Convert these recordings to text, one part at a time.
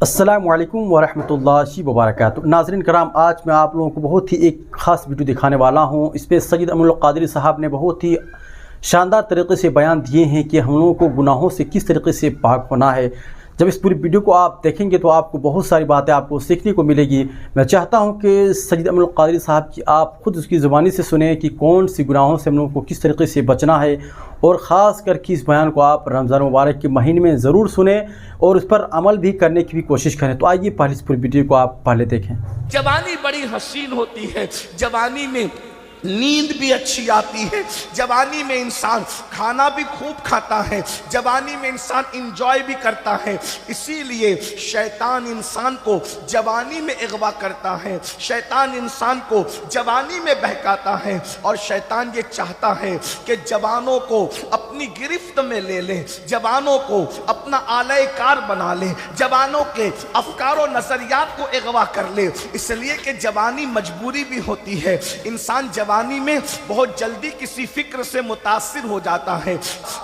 السلام علیکم ورحمۃ اللہ وبرکاتہ۔ ناظرین کرام، آج میں آپ لوگوں کو بہت ہی ایک خاص ویڈیو دکھانے والا ہوں۔ اس پہ سید امین القادری صاحب نے بہت ہی شاندار طریقے سے بیان دیے ہیں کہ ہم لوگوں کو گناہوں سے کس طریقے سے پاک ہونا ہے۔ جب اس پوری ویڈیو کو آپ دیکھیں گے تو آپ کو بہت ساری باتیں آپ کو سیکھنے کو ملے گی۔ میں چاہتا ہوں کہ سید امین القادری صاحب کی آپ خود اس کی زبانی سے سنیں کہ کون سی گناہوں سے ہم لوگوں کو کس طریقے سے بچنا ہے، اور خاص کر کے اس بیان کو آپ رمضان مبارک کے مہینے میں ضرور سنیں اور اس پر عمل بھی کرنے کی بھی کوشش کریں۔ تو آئیے پہلے اس پوری ویڈیو کو آپ پہلے دیکھیں۔ جوانی بڑی حسین ہوتی ہے، جوانی میں نیند بھی اچھی آتی ہے، جوانی میں انسان کھانا بھی خوب کھاتا ہے، جوانی میں انسان انجوائے بھی کرتا ہے۔ اسی لیے شیطان انسان کو جوانی میں اغوا کرتا ہے، شیطان انسان کو جوانی میں بہکاتا ہے، اور شیطان یہ چاہتا ہے کہ جوانوں کو اپنی گرفت میں لے لے، جوانوں کو اپنا آلہ کار بنا لے، جوانوں کے افکار و نظریات کو اغوا کر لے۔ اس لیے کہ جوانی مجبوری بھی ہوتی ہے، انسان جوانی میں بہت جلدی کسی فکر سے متاثر ہو جاتا ہے۔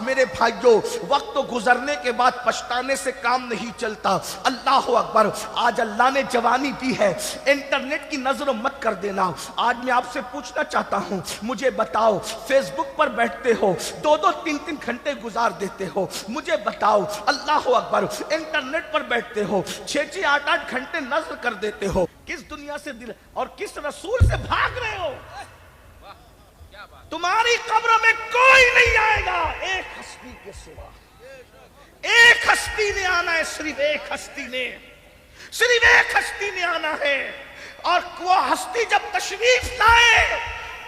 میرے بھائیوں، وقت گزرنے کے بعد پچھتانے سے کام نہیں چلتا۔ اللہ اکبر، آج اللہ نے جوانی دی ہے، انٹرنیٹ کی نظر مت کر دینا۔ آج میں آپ سے پوچھنا چاہتا ہوں، مجھے بتاؤ، فیس بک پر بیٹھتے ہو، 2-3 گھنٹے گزار دیتے ہو، مجھے بتاؤ، اللہ اکبر، انٹرنیٹ پر بیٹھتے ہو، 6-8 گھنٹے نظر کر دیتے ہو، کس دنیا سے دل اور کس رسول سے بھاگ رہے ہو؟ تمہاری قبر میں کوئی نہیں آئے گا ایک ہستی کے سوا۔ ایک ہستی نے آنا ہے، صرف ایک ہستی نے، صرف ایک ہستی نے آنا ہے، اور وہ ہستی جب تشریف لائے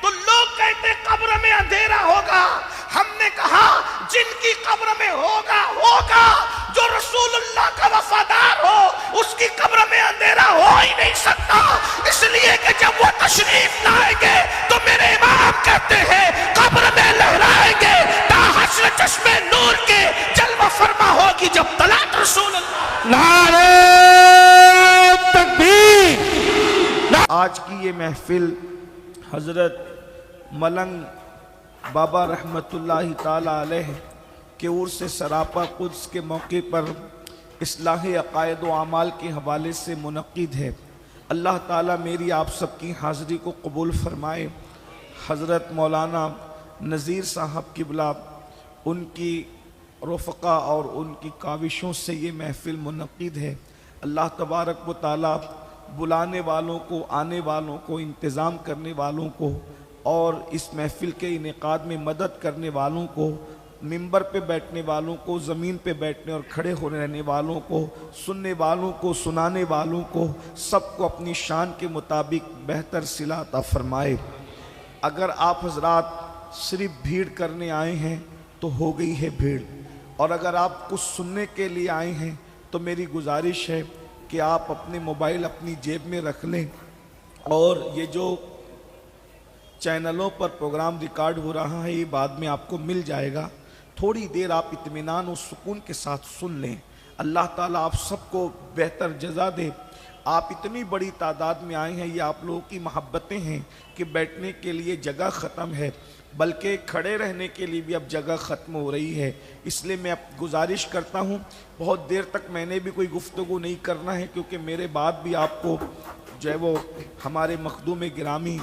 تو لوگ کہتے قبر میں اندھیرا ہوگا۔ ہم نے کہا جن کی قبر میں ہوگا ہوگا، جو رسول اللہ کا وفادار ہو اس کی قبر میں اندھیرا ہو ہی نہیں سکتا۔ اس لیے کہ جب وہ تشریف لائیں گے تو میرے امام کہتے ہیں قبر میں لہرائیں گے تا حشر چشم نور کے، جلوہ فرما ہوگی جب طلعت رسول اللہ۔ نعرہ تکبیر۔ آج کی یہ محفل حضرت ملنگ بابا رحمت اللہ تعالی علیہ کے عرس سراپا قدس کے موقع پر اصلاح عقائد و اعمال کے حوالے سے منعقد ہے۔ اللہ تعالیٰ میری آپ سب کی حاضری کو قبول فرمائے۔ حضرت مولانا نذیر صاحب قبلہ، ان کی رفقا اور ان کی کاوشوں سے یہ محفل منعقد ہے۔ اللہ تبارک و تعالیٰ بلانے والوں کو، آنے والوں کو، انتظام کرنے والوں کو، اور اس محفل کے انعقاد میں مدد کرنے والوں کو، منبر پہ بیٹھنے والوں کو، زمین پہ بیٹھنے اور کھڑے ہو رہنے والوں کو، سننے والوں کو، سنانے والوں کو، سب کو اپنی شان کے مطابق بہتر صلہ عطا فرمائے۔ اگر آپ حضرات صرف بھیڑ کرنے آئے ہیں تو ہو گئی ہے بھیڑ، اور اگر آپ کچھ سننے کے لیے آئے ہیں تو میری گزارش ہے کہ آپ اپنے موبائل اپنی جیب میں رکھ لیں، اور یہ جو چینلوں پر پروگرام ریکارڈ ہو رہا ہے یہ بعد میں آپ کو مل جائے گا۔ تھوڑی دیر آپ اطمینان و سکون کے ساتھ سن لیں۔ اللہ تعالیٰ آپ سب کو بہتر جزا دے۔ آپ اتنی بڑی تعداد میں آئے ہیں، یہ آپ لوگوں کی محبتیں ہیں کہ بیٹھنے کے لیے جگہ ختم ہے، بلکہ کھڑے رہنے کے لیے بھی اب جگہ ختم ہو رہی ہے۔ اس لیے میں اب گزارش کرتا ہوں، بہت دیر تک میں نے بھی کوئی گفتگو نہیں کرنا ہے، کیونکہ میرے بعد بھی آپ کو جو ہے وہ ہمارے مخدوم گرامی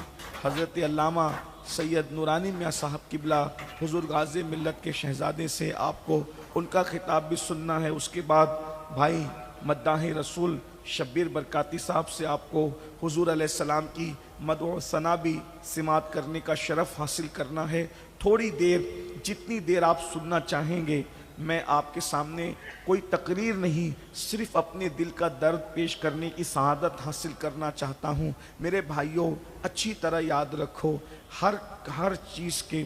حضرت علامہ سید نورانی میاں صاحب قبلہ حضور غازی ملت کے شہزادے سے آپ کو ان کا خطاب بھی سننا ہے۔ اس کے بعد بھائی مداح رسول شبیر برکاتی صاحب سے آپ کو حضور علیہ السلام کی مدح و ثنا بھی سماعت کرنے کا شرف حاصل کرنا ہے۔ تھوڑی دیر، جتنی دیر آپ سننا چاہیں گے، میں آپ کے سامنے کوئی تقریر نہیں، صرف اپنے دل کا درد پیش کرنے کی سعادت حاصل کرنا چاہتا ہوں۔ میرے بھائیوں، اچھی طرح یاد رکھو، ہر چیز کے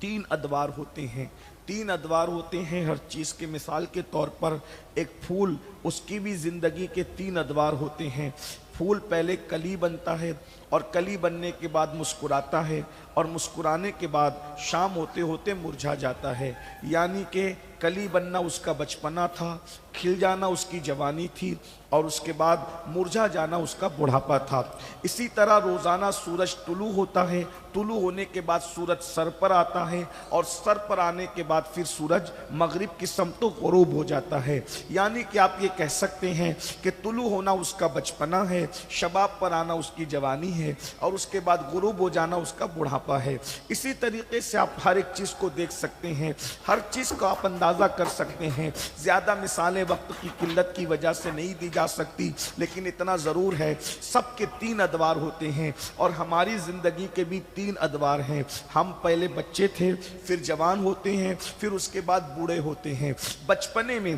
3 ادوار ہوتے ہیں، 3 ادوار ہوتے ہیں ہر چیز کے۔ مثال کے طور پر ایک پھول، اس کی بھی زندگی کے 3 ادوار ہوتے ہیں۔ پھول پہلے کلی بنتا ہے، اور کلی بننے کے بعد مسکراتا ہے، اور مسکرانے کے بعد شام ہوتے ہوتے مرجھا جاتا ہے۔ یعنی کہ کلی بننا اس کا بچپنا تھا، کھل جانا اس کی جوانی تھی اور اس کے بعد مرجھا جانا اس کا بڑھاپا تھا۔ اسی طرح روزانہ سورج طلوع ہوتا ہے، طلوع ہونے کے بعد سورج سر پر آتا ہے اور سر پر آنے کے بعد پھر سورج مغرب کی سمت غروب ہو جاتا ہے۔ یعنی کہ آپ یہ کہہ سکتے ہیں کہ طلوع ہونا اس کا بچپنا ہے، شباب پر آنا اس کی جوانی ہے اور اس کے بعد غروب ہو جانا اس کا بڑھاپا ہے۔ اسی طریقے سے آپ ہر ایک چیز کو دیکھ سکتے ہیں، ہر چیز کو آپ اندازہ کر سکتے ہیں۔ زیادہ مثالیں وقت کی قلت کی وجہ سے نہیں دی جا سکتی، لیکن اتنا ضرور ہے سب کے 3 ادوار ہوتے ہیں اور ہماری زندگی کے بھی 3 ادوار ہیں۔ ہم پہلے بچے تھے، پھر جوان ہوتے ہیں، پھر اس کے بعد بوڑھے ہوتے ہیں۔ بچپنے میں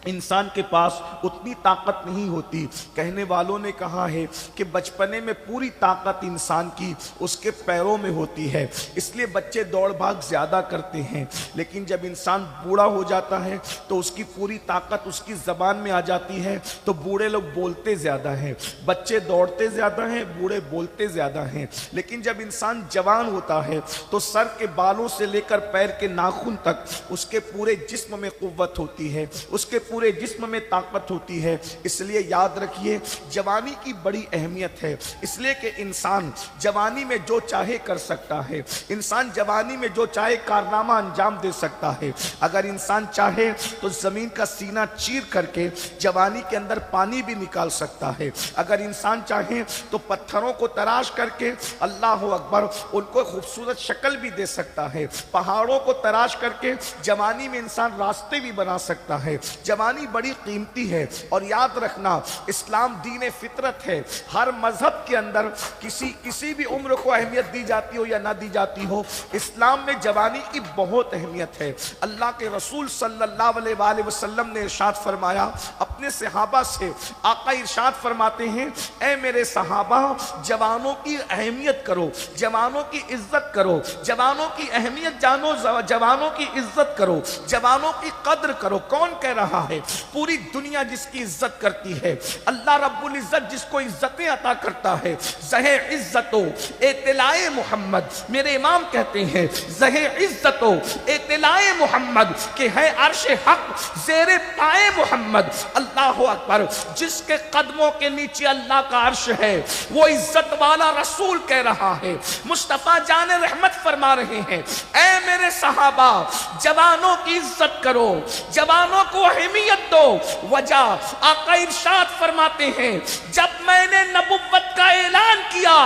انسان کے پاس اتنی طاقت نہیں ہوتی۔ کہنے والوں نے کہا ہے کہ بچپنے میں پوری طاقت انسان کی اس کے پیروں میں ہوتی ہے، اس لیے بچے دوڑ بھاگ زیادہ کرتے ہیں، لیکن جب انسان بوڑھا ہو جاتا ہے تو اس کی پوری طاقت اس کی زبان میں آ جاتی ہے، تو بوڑھے لوگ بولتے زیادہ ہیں، بچے دوڑتے زیادہ ہیں، بوڑھے بولتے زیادہ ہیں۔ لیکن جب انسان جوان ہوتا ہے تو سر کے بالوں سے لے کر پیر کے ناخن تک اس کے پورے جسم میں قوت ہوتی ہے، اس کے پورے جسم میں طاقت ہوتی ہے۔ اس لیے یاد رکھیے جوانی کی بڑی اہمیت ہے، اس لیے کہ انسان جوانی میں جو چاہے کر سکتا ہے، انسان جوانی میں جو چاہے کارنامہ انجام دے سکتا ہے۔ اگر انسان چاہے تو زمین کا سینہ چیر کر کے جوانی کے اندر پانی بھی نکال سکتا ہے، اگر انسان چاہے تو پتھروں کو تراش کر کے اللہ اکبر ان کو خوبصورت شکل بھی دے سکتا ہے، پہاڑوں کو تراش کر کے جوانی میں انسان راستے بھی بنا سکتا ہے۔ جوانی بڑی قیمتی ہے اور یاد رکھنا اسلام دین فطرت ہے، ہر مذہب کے اندر کسی بھی عمر کو اہمیت دی جاتی ہو یا نہ دی جاتی ہو، اسلام میں جوانی کی بہت اہمیت ہے۔ اللہ کے رسول صلی اللہ علیہ وآلہ وسلم نے ارشاد فرمایا اپنے صحابہ سے، آقا ارشاد فرماتے ہیں اے میرے صحابہ جوانوں کی اہمیت کرو، جوانوں کی عزت کرو، جوانوں کی اہمیت جانو، جوانوں کی عزت کرو، جوانوں کی قدر کرو۔ کون کہہ رہا ہے؟ پوری دنیا جس کی عزت کرتی ہے، اللہ رب العزت جس کو عزتیں عطا کرتا ہے۔ زہ عزت و اطلاع محمد، میرے امام کہتے ہیں زہ عزت و اطلاع محمد کہ ہے عرش حق زیر پائے محمد۔ اللہ اکبر، جس کے قدموں کے نیچے اللہ کا عرش ہے وہ عزت والا رسول کہہ رہا ہے۔ مصطفیٰ جان رحمت فرما رہے ہیں اے میرے صحابہ جوانوں کی عزت کرو، جوانوں کو اہمیت دو۔ وجہ آقا ارشاد فرماتے ہیں جب میں نے نبوت کا اعلان کیا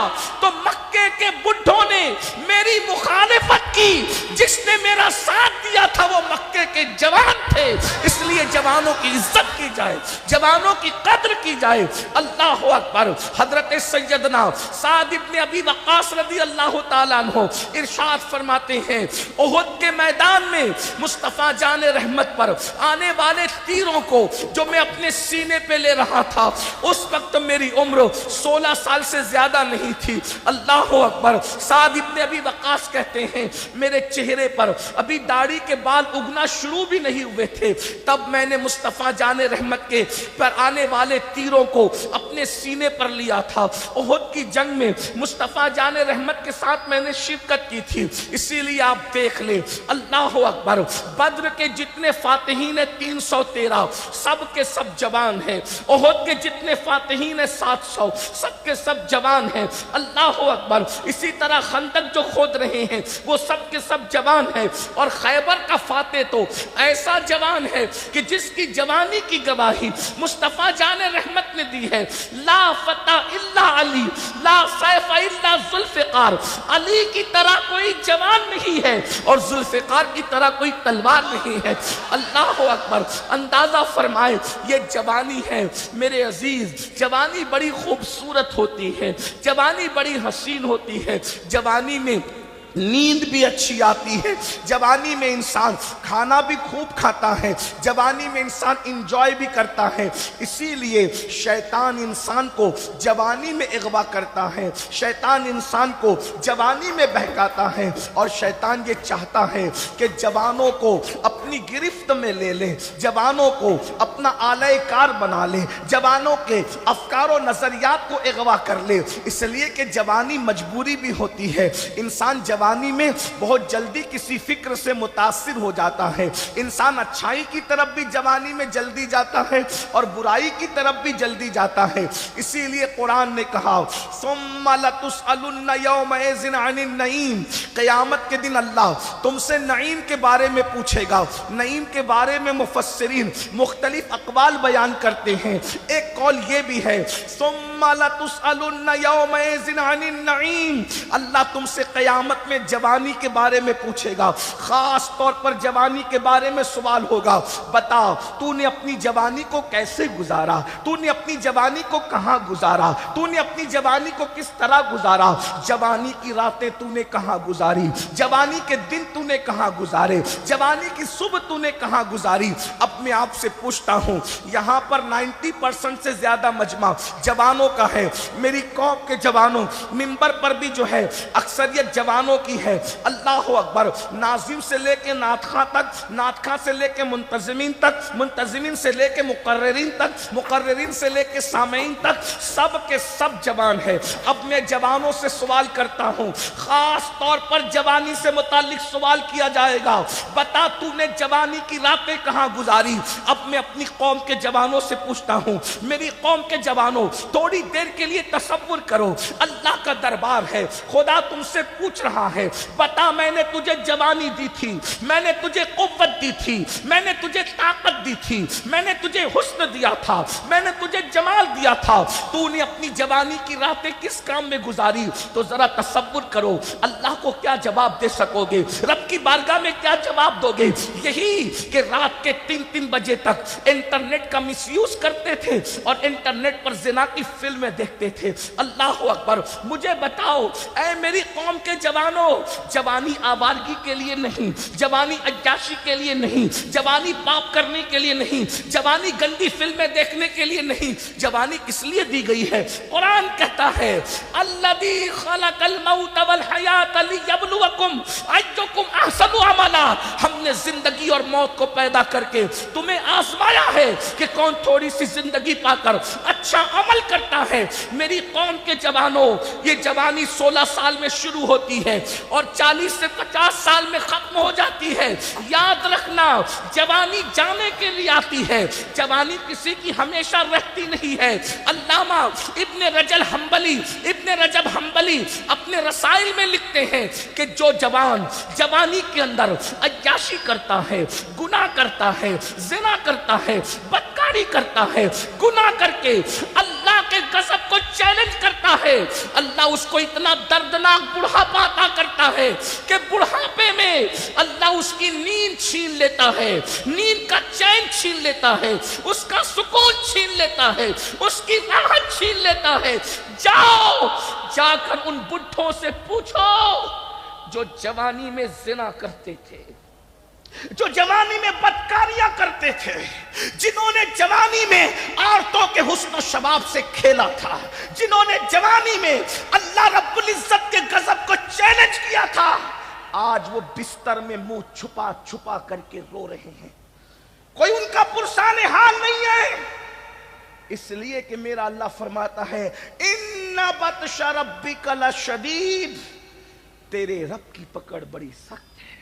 تو مکے کے بڈھوں نے میری مخالفت کی، جس نے میرا ساتھ دیا تھا وہ مکے کے جوان تھے۔ اس لیے جوانوں کی عزت کی جائے، جوانوں کی قدر کی جائے۔ اللہ اکبر۔ حضرت سیدنا سعد ابن ابی وقاص رضی اللہ تعالیٰ عنہ ارشاد فرماتے ہیں احد کے میدان میں مصطفیٰ جان رحمت پر آنے والے تیروں کو جو میں اپنے سینے پہ لے رہا تھا، اس وقت میری عمر 16 سال سے زیادہ نہیں تھی۔ اللہ اکبر۔ سعد ابن ابی وقاص کہتے ہیں میرے چہرے پر ابھی داڑھی کے بال اگنا شروع بھی نہیں ہوئے تھے، تب میں نے مصطفیٰ جان رحمت کے پر آنے والے تیروں کو اپنے سینے پر لیا تھا۔ احد کی جنگ میں مصطفیٰ جان رحمت کے ساتھ میں نے شرکت کی تھی، اسی لیے آپ دیکھ لیں۔ اللہ اکبر۔ بدر کے جتنے فاتحین 313 سب کے سب جوان ہیں، احد کے جتنے فاتحین 700 سب کے سب جوان ہیں۔ اللہ اکبر۔ اسی طرح خندق جو کھود رہے ہیں وہ سب کے سب جوان ہیں، اور خیبر کا فاتح تو ایسا جوان ہے کہ جس کی جوانی کی گواہی مصطفیٰ جان رحمت نے دی ہے۔ لا فتح الا علی، لا سیف الا ذوالفقار۔ علی کی طرح کوئی جوان نہیں ہے اور ذوالفقار کی طرح کوئی تلوار نہیں ہے۔ اللہ اکبر۔ اندازہ فرمائے یہ جوانی ہے میرے عزیز، جوانی بڑی خوبصورت ہوتی ہے، جوانی بڑی حسین ہوتی ہے، جوانی میں نیند بھی اچھی آتی ہے، جوانی میں انسان کھانا بھی خوب کھاتا ہے، جوانی میں انسان انجوائے بھی کرتا ہے۔ اسی لیے شیطان انسان کو جوانی میں اغوا کرتا ہے، شیطان انسان کو جوانی میں بہکاتا ہے، اور شیطان یہ چاہتا ہے کہ جوانوں کو اپنے اپنی گرفت میں لے لے، جوانوں کو اپنا آلہ کار بنا لے، جوانوں کے افکار و نظریات کو اغوا کر لے، اس لیے کہ جوانی مجبوری بھی ہوتی ہے۔ انسان جوانی میں بہت جلدی کسی فکر سے متاثر ہو جاتا ہے، انسان اچھائی کی طرف بھی جوانی میں جلدی جاتا ہے اور برائی کی طرف بھی جلدی جاتا ہے۔ اسی لیے قرآن نے کہا ثم لتسألن یومئذ عن النعیم، قیامت کے دن اللہ تم سے نعیم کے بارے میں پوچھے گا۔ نعیم کے بارے میں مفسرین مختلف اقوال بیان کرتے ہیں، ایک قول یہ بھی ہے ثم لتسألن یومئذ عن النعیم، اللہ تم سے قیامت میں جوانی کے بارے میں پوچھے گا، خاص طور پر جوانی کے بارے میں سوال ہوگا، بتا تو نے اپنی جوانی کو کیسے گزارا، تو نے اپنی جوانی کو کہاں گزارا، تو نے اپنی جوانی کو کس طرح گزارا، جوانی کی راتیں تو نے کہاں گزاری، جوانی کے دن تو نے کہاں گزارے، جوانی کی صبح تو نے کہاں گزاری۔ اب میں آپ سے پوچھتا ہوں، یہاں پر 90% سے زیادہ مجمع جوانوں کا ہے، میری قوم کے جوانوں، منبر پر بھی جو ہے اکثریت جوانوں کی ہے، اللہ اکبر، ناظم سے لے کے نعت خواں تک، نعت خواں سے لے کے منتظمین تک، منتظمین سے لے کے مقررین تک، مقررین سے لے کے سامعین تک، سب کے سب جوان ہے۔ اب میں جوانوں سے سوال کرتا ہوں، خاص طور پر جوانی سے متعلق سوال کیا جائے گا، بتا تو نے جوانی کی راتیں کہاں گزاری۔ اب میں اپنی قوم کے جوانوں سے پوچھتا ہوں، میری قوم کے جوانوں، تھوڑی دیر کے لیے تصور کرو، اللہ کا دربار ہے، خدا تم سے پوچھ رہا ہے، بتا میں نے تجھے جوانی دی تھی، میں نے تجھے قوت دی تھی، میں نے تجھے طاقت دی تھی، میں نے تجھے حسن دیا تھا، میں نے تجھے جمال دیا تھا، تو نے اپنی جوانی کی راتیں کس کام میں گزاری؟ تو ذرا تصور کرو اللہ کو کیا جواب دے سکو گے، رب کی بارگاہ میں کیا جواب دو گے؟ یہی کہ رات کے 3 بجے تک انٹرنیٹ کا مس یوز کرتے تھے اور انٹرنیٹ پر زنا کی فلمیں دیکھتے تھے۔ اللہ اکبر، مجھے بتاؤ اے میری قوم کے جوانوں، جوانی آوارگی کے لیے نہیں، جوانی عیاشی کے لیے نہیں، جوانی پاپ کرنے کے لیے نہیں، جوانی گندی فلمیں دیکھنے کے لیے نہیں، جوانی کس لیے دی گئی ہے؟ قرآن کہتا ہے الذی خلق الموت والحیات لیبلوکم ایکم احسن عملا، ہم نے زندگی اور موت کو پیدا کر کے تمہیں آزمایا ہے کہ کون تھوڑی سی زندگی پا کر اچھا عمل کرتا ہے۔ میری قوم کے جوانوں، یہ جوانی 16 سال میں شروع ہوتی ہے اور 40 سے 50 سال میں ختم ہو جاتی ہے۔ یاد رکھنا، جوانی جانے کے لیے آتی ہے، جوانی کسی کی ہمیشہ رہتی نہیں ہے۔ علامہ ابن رجب حنبلی اپنے رسائل میں لکھتے ہیں کہ جو جوان جوانی کے اندر عیاشی کرتا ہے، گناہ کرتا ہے، زنا کرتا ہے، بدکاری کرتا ہے، گناہ کر کے اللہ کے غضب کو چیلنج کرتا ہے، اللہ اس کو اتنا دردناک بڑھاپا عطا کرتا ہے کہ بڑھاپے میں اللہ اس کی نیند چھین لیتا ہے، نیند کا چین چھین لیتا ہے، اس کا سکون چھین لیتا ہے، اس کی راحت چھین لیتا ہے۔ جاؤ جا کر ان بڈھوں سے پوچھو جو جوانی میں زنا کرتے تھے، جو جوانی میں بدکاریاں کرتے تھے، جنہوں نے جوانی میں عورتوں کے حسن و شباب سے کھیلا تھا، جنہوں نے جوانی میں اللہ رب العزت کے غضب کو چیلنج کیا تھا، آج وہ بستر میں منہ چھپا چھپا کر کے رو رہے ہیں، کوئی ان کا پرسان حال نہیں ہے۔ اس لیے کہ میرا اللہ فرماتا ہے ان بطش ربک لشدید، تیرے رب کی پکڑ بڑی سخت ہے۔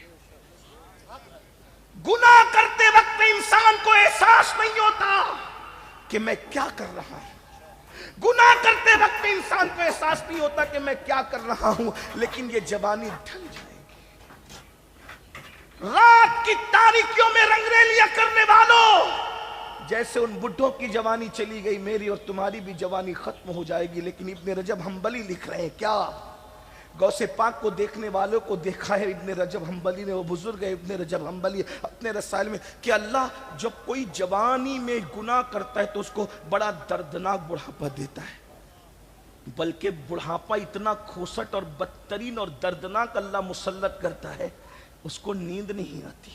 گناہ کرتے وقت انسان کو احساس نہیں ہوتا کہ میں کیا کر رہا ہوں، گناہ کرتے وقت انسان کو احساس نہیں ہوتا کہ میں کیا کر رہا ہوں، لیکن یہ جوانی ڈھل جائے گی۔ رات کی تاریکیوں میں رنگریلیاں کرنے والوں، جیسے ان بڈھوں کی جوانی چلی گئی، میری اور تمہاری بھی جوانی ختم ہو جائے گی۔ لیکن ابن رجب حنبلی لکھ رہے ہیں کیا؟ غوث پاک کو دیکھنے والوں کو دیکھا ہے ابن رجب حنبلی نے، وہ بزرگ ہے ابن رجب حنبلی اپنے رسائل میں، کہ اللہ جب کوئی جوانی میں گناہ کرتا ہے تو اس کو بڑا دردناک بڑھاپا دیتا ہے، بلکہ بڑھاپا اتنا کھوسٹ اور بدترین اور دردناک اللہ مسلط کرتا ہے، اس کو نیند نہیں آتی،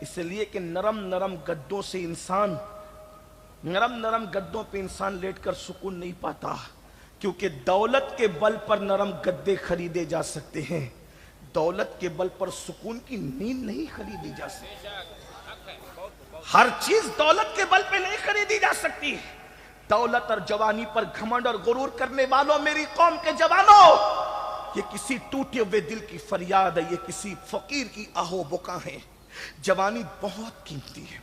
اس لیے کہ نرم نرم گدوں سے انسان، نرم نرم گدوں پہ انسان لیٹ کر سکون نہیں پاتا، کیونکہ دولت کے بل پر نرم گدے خریدے جا سکتے ہیں، دولت کے بل پر سکون کی نیند نہیں خریدی جا سکتی. ہر چیز دولت کے بل پہ نہیں خریدی جا سکتی. دولت اور جوانی پر گھمنڈ اور غرور کرنے والوں، میری قوم کے جوانوں، یہ کسی ٹوٹے ہوئے دل کی فریاد ہے، یہ کسی فقیر کی آہو بکا ہے. جوانی بہت قیمتی ہے،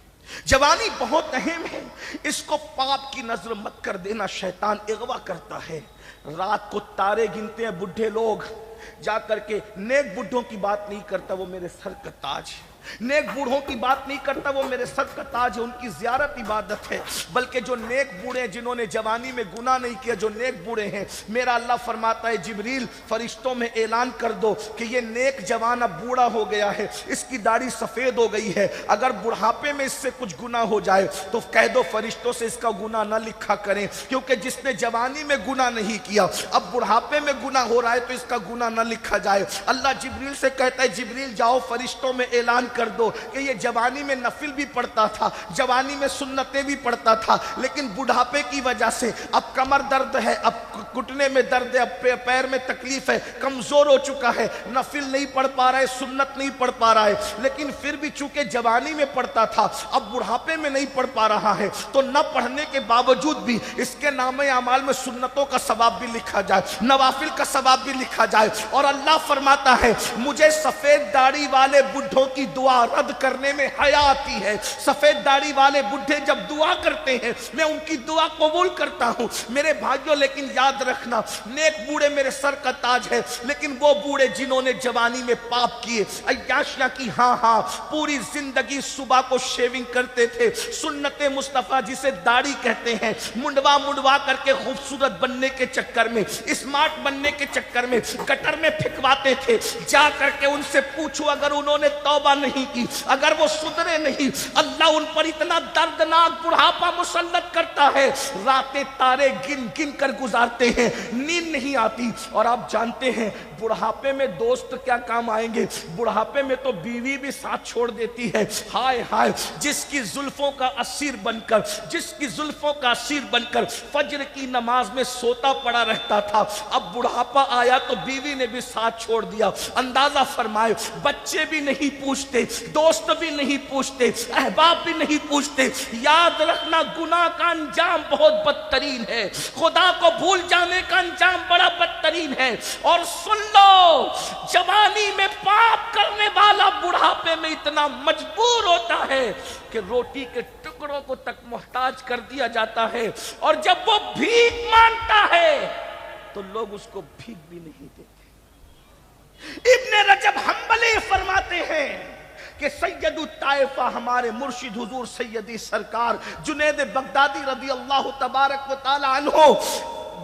جوانی بہت اہم ہے. اس کو پاپ کی نظر مت کر دینا، شیطان اغوا کرتا ہے. رات کو تارے گنتے ہیں بڈھے لوگ، جا کر کے نیک بڈھوں کی بات نہیں کرتا، وہ میرے سر کا تاج ہے. نیک بوڑھوں کی بات نہیں کرتا، وہ میرے سر کا تاج ہے، ان کی زیارت عبادت ہے. بلکہ جو نیک بوڑھے جنہوں نے جوانی میں گناہ نہیں کیا، جو نیک بوڑھے ہیں، میرا اللہ فرماتا ہے جبریل فرشتوں میں اعلان کر دو کہ یہ نیک جوان اب بوڑھا ہو گیا ہے، اس کی داڑھی سفید ہو گئی ہے، اگر بڑھاپے میں اس سے کچھ گناہ ہو جائے تو کہہ دو فرشتوں سے اس کا گناہ نہ لکھا کریں، کیونکہ جس نے جوانی میں گناہ نہیں کیا اب بڑھاپے میں گناہ ہو رہا ہے تو اس کا گناہ نہ لکھا جائے. اللہ جبریل سے کہتا ہے جبریل جاؤ فرشتوں میں اعلان کر دو کہ یہ جوانی میں نفل بھی پڑھتا تھا، جوانی میں سنتیں بھی پڑھتا تھا، لیکن بڑھاپے کی وجہ سے اب کمر درد ہے، اب گھٹنے میں درد ہے، اب پیر میں تکلیف ہے، کمزور ہو چکا ہے، نفل نہیں پڑھ پا رہا ہے، سنت نہیں پڑھ پا رہا ہے، لیکن پھر بھی چونکہ جوانی میں پڑھتا تھا اب بڑھاپے میں نہیں پڑھ پا رہا ہے، تو نہ پڑھنے کے باوجود بھی اس کے نام اعمال میں سنتوں کا ثواب بھی لکھا جائے، نوافل کا ثواب بھی لکھا جائے. اور اللہ فرماتا ہے مجھے سفید داڑھی والے بڈھوں کی دعا رد کرنے میں حیا آتی ہے. سفید داڑھی والے بڈھے جب دعا کرتے ہیں میں ان کی دعا قبول کرتا ہوں. میرے بھائیوں لیکن یاد رکھنا، نیک بوڑھے میرے سر کا تاج ہے، لیکن وہ بوڑھے جنہوں نے جوانی میں پاپ کیے، عیاشیاں کی، ہاں پوری زندگی صبح کو شیونگ کرتے تھے، سنت مصطفیٰ جسے داڑھی کہتے ہیں، منڈوا کر کے خوبصورت بننے کے چکر میں، اسمارٹ بننے کے چکر میں گٹر میں پھکواتے تھے. جا کر کے ان سے پوچھو اگر انہوں نے توبہ نہیں کی، اگر وہ سدھرے نہیں، اللہ ان پر اتنا دردناک بڑھاپا مسلط کرتا ہے، راتیں تارے گن گن کر گزارتے ہیں، نیند نہیں آتی. اور آپ جانتے ہیں بڑھاپے میں دوست کیا کام آئیں گے؟ بڑھاپے میں تو بیوی بھی ساتھ چھوڑ دیتی ہے. ہائے ہائے، جس کی زلفوں کا اسیر بن کر، جس کی زلفوں کا اسیر بن کر فجر کی نماز میں سوتا پڑا رہتا تھا، اب بڑھاپا آیا تو بیوی نے بھی ساتھ چھوڑ دیا. اندازہ فرمائے، بچے بھی نہیں پوچھتے، دوست بھی نہیں پوچھتے، احباب بھی نہیں پوچھتے. یاد رکھنا گناہ کا انجام بہت بدترین ہے، خدا کو بھول جانے کا انجام بڑا بدترین ہے. اور سن لو، جوانی میں پاپ کرنے والا بڑھاپے میں اتنا مجبور ہوتا ہے کہ روٹی کے ٹکڑوں کو تک محتاج کر دیا جاتا ہے، اور جب وہ بھیک مانگتا ہے تو لوگ اس کو بھیک بھی نہیں دیتے. ابن رجب حنبلی فرماتے ہیں کہ سید الطائفہ ہمارے مرشد حضور سیدی سرکار جنید بغدادی رضی اللہ تبارک و تعالی عنہ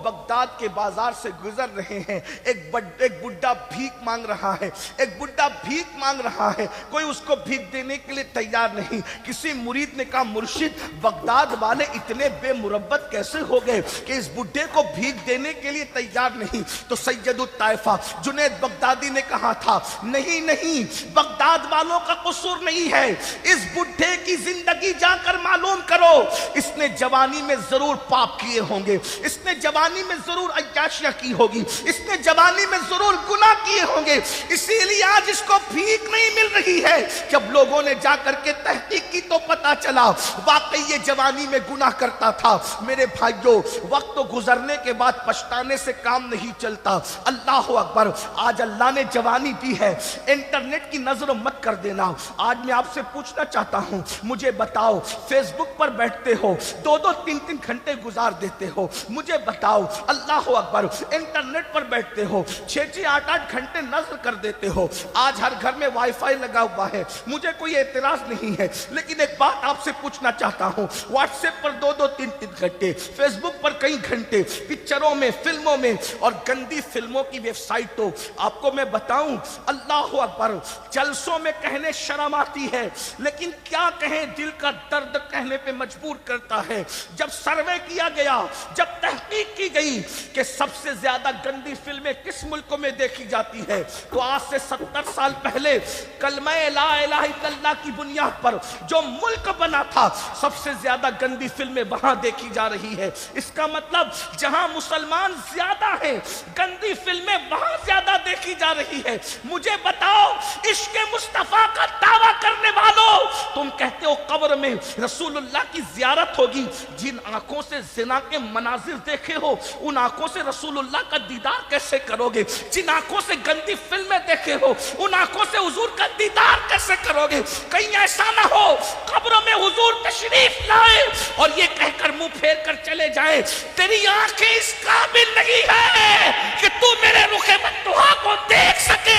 بغداد کے بازار سے گزر رہے ہیں. ایک بڈھا بھیک مانگ رہا ہے، ایک بڈھا بھیک مانگ رہا ہے، کوئی اس کو بھیک دینے کے لیے تیار نہیں. کسی مرید نے کہا مرشد بغداد والے اتنے بے مربت کیسے ہو گئے کہ اس بڈھے کو بھیک دینے کے لیے تیار نہیں؟ تو سید الطائفہ جنید بغدادی نے کہا تھا نہیں، بغداد والوں کا قصور نہیں ہے، اس بڈھے کی زندگی جا کر معلوم کرو، اس نے جوانی میں ضرور پاپ کیے ہوں گے، اس نے جوانی میں ضرور عیاشیاں کی ہوگی، اس نے جوانی میں ضرور گناہ کیے ہوں گے، اسی لیے آج اس کو بھیک نہیں مل رہی ہے. جب لوگوں نے جا کر کے تحقیق کی تو پتا چلا واقعی یہ جوانی میں گناہ کرتا تھا. میرے بھائیوں، وقت گزرنے کے بعد پچھتانے سے کام نہیں چلتا. اللہ اکبر، آج اللہ نے جوانی دی ہے، انٹرنیٹ کی نظر مت کر دینا. آج میں آپ سے پوچھنا چاہتا ہوں، مجھے بتاؤ، فیس بک پر بیٹھتے ہو 2-3 گھنٹے گزار دیتے ہو، مجھے بتاؤ، اللہ اکبر، انٹرنیٹ پر بیٹھتے ہو 6-8 گھنٹے نظر کر دیتے ہو. آج ہر گھر میں وائی فائی لگا ہوا ہے، مجھے کوئی اعتراض نہیں ہے، لیکن ایک بات آپ سے پوچھنا چاہتا ہوں، واٹس ایپ پر 2-3 گھنٹے، فیس بک پر کئی گھنٹے، پکچروں میں، فلموں میں، اور گندی فلموں کی ویب سائٹوں. آپ کو میں بتاؤں، اللہ اکبر، جلسوں میں کہنے شرم آتی ہے، لیکن کیا کہیں، دل کا درد کہنے پہ مجبور کرتا ہے. جب سروے کیا گیا، جب تحقیق کی گئی کہ سب سے زیادہ گندی فلمیں کس ملک میں دیکھی جاتی ہے، تو آج سے 70 سال پہلے کلمہ لا الہ الا اللہ کی بنیاد پر جو ملک بنا تھا، سب سے زیادہ گندی فلمیں وہاں دیکھی جا رہی ہے۔ اس کا مطلب جہاں مسلمان زیادہ ہیں گندی فلمیں وہاں زیادہ دیکھی جا رہی ہے۔ مجھے بتاؤ عشق مصطفیٰ کا دعویٰ کرنے والوں، تم کہتے ہو قبر میں رسول اللہ کی زیارت ہوگی، جن آنکھوں سے زنا کے مناظر دیکھے ہو ان آنکھوں سے رسول اللہ کا دیدار کیسے کرو گے؟ جن آنکھوں سے گندی فلمیں دیکھے ہو ان آنکھوں سے حضور کا دیدار کیسے کرو گے؟ کہیں ایسا نہ ہو قبروں میں حضور تشریف لائے اور یہ کہہ کر منہ پھیر کر چلے جائیں تیری آنکھیں اس قابل نہیں ہے کہ تو میرے رخ متوہا کو دیکھ سکے۔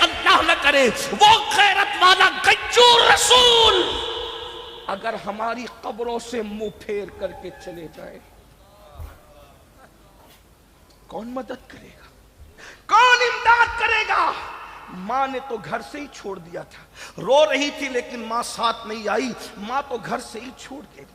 اللہ نہ کرے وہ غیرت والا گنجور رسول اگر ہماری قبروں سے منہ پھیر کر کے چلے جائے، کون مدد کرے گا؟ کون امداد کرے گا؟ ماں نے تو گھر سے ہی چھوڑ دیا تھا، رو رہی تھی لیکن ماں ساتھ نہیں آئی، ماں تو گھر سے ہی چھوڑ گئی،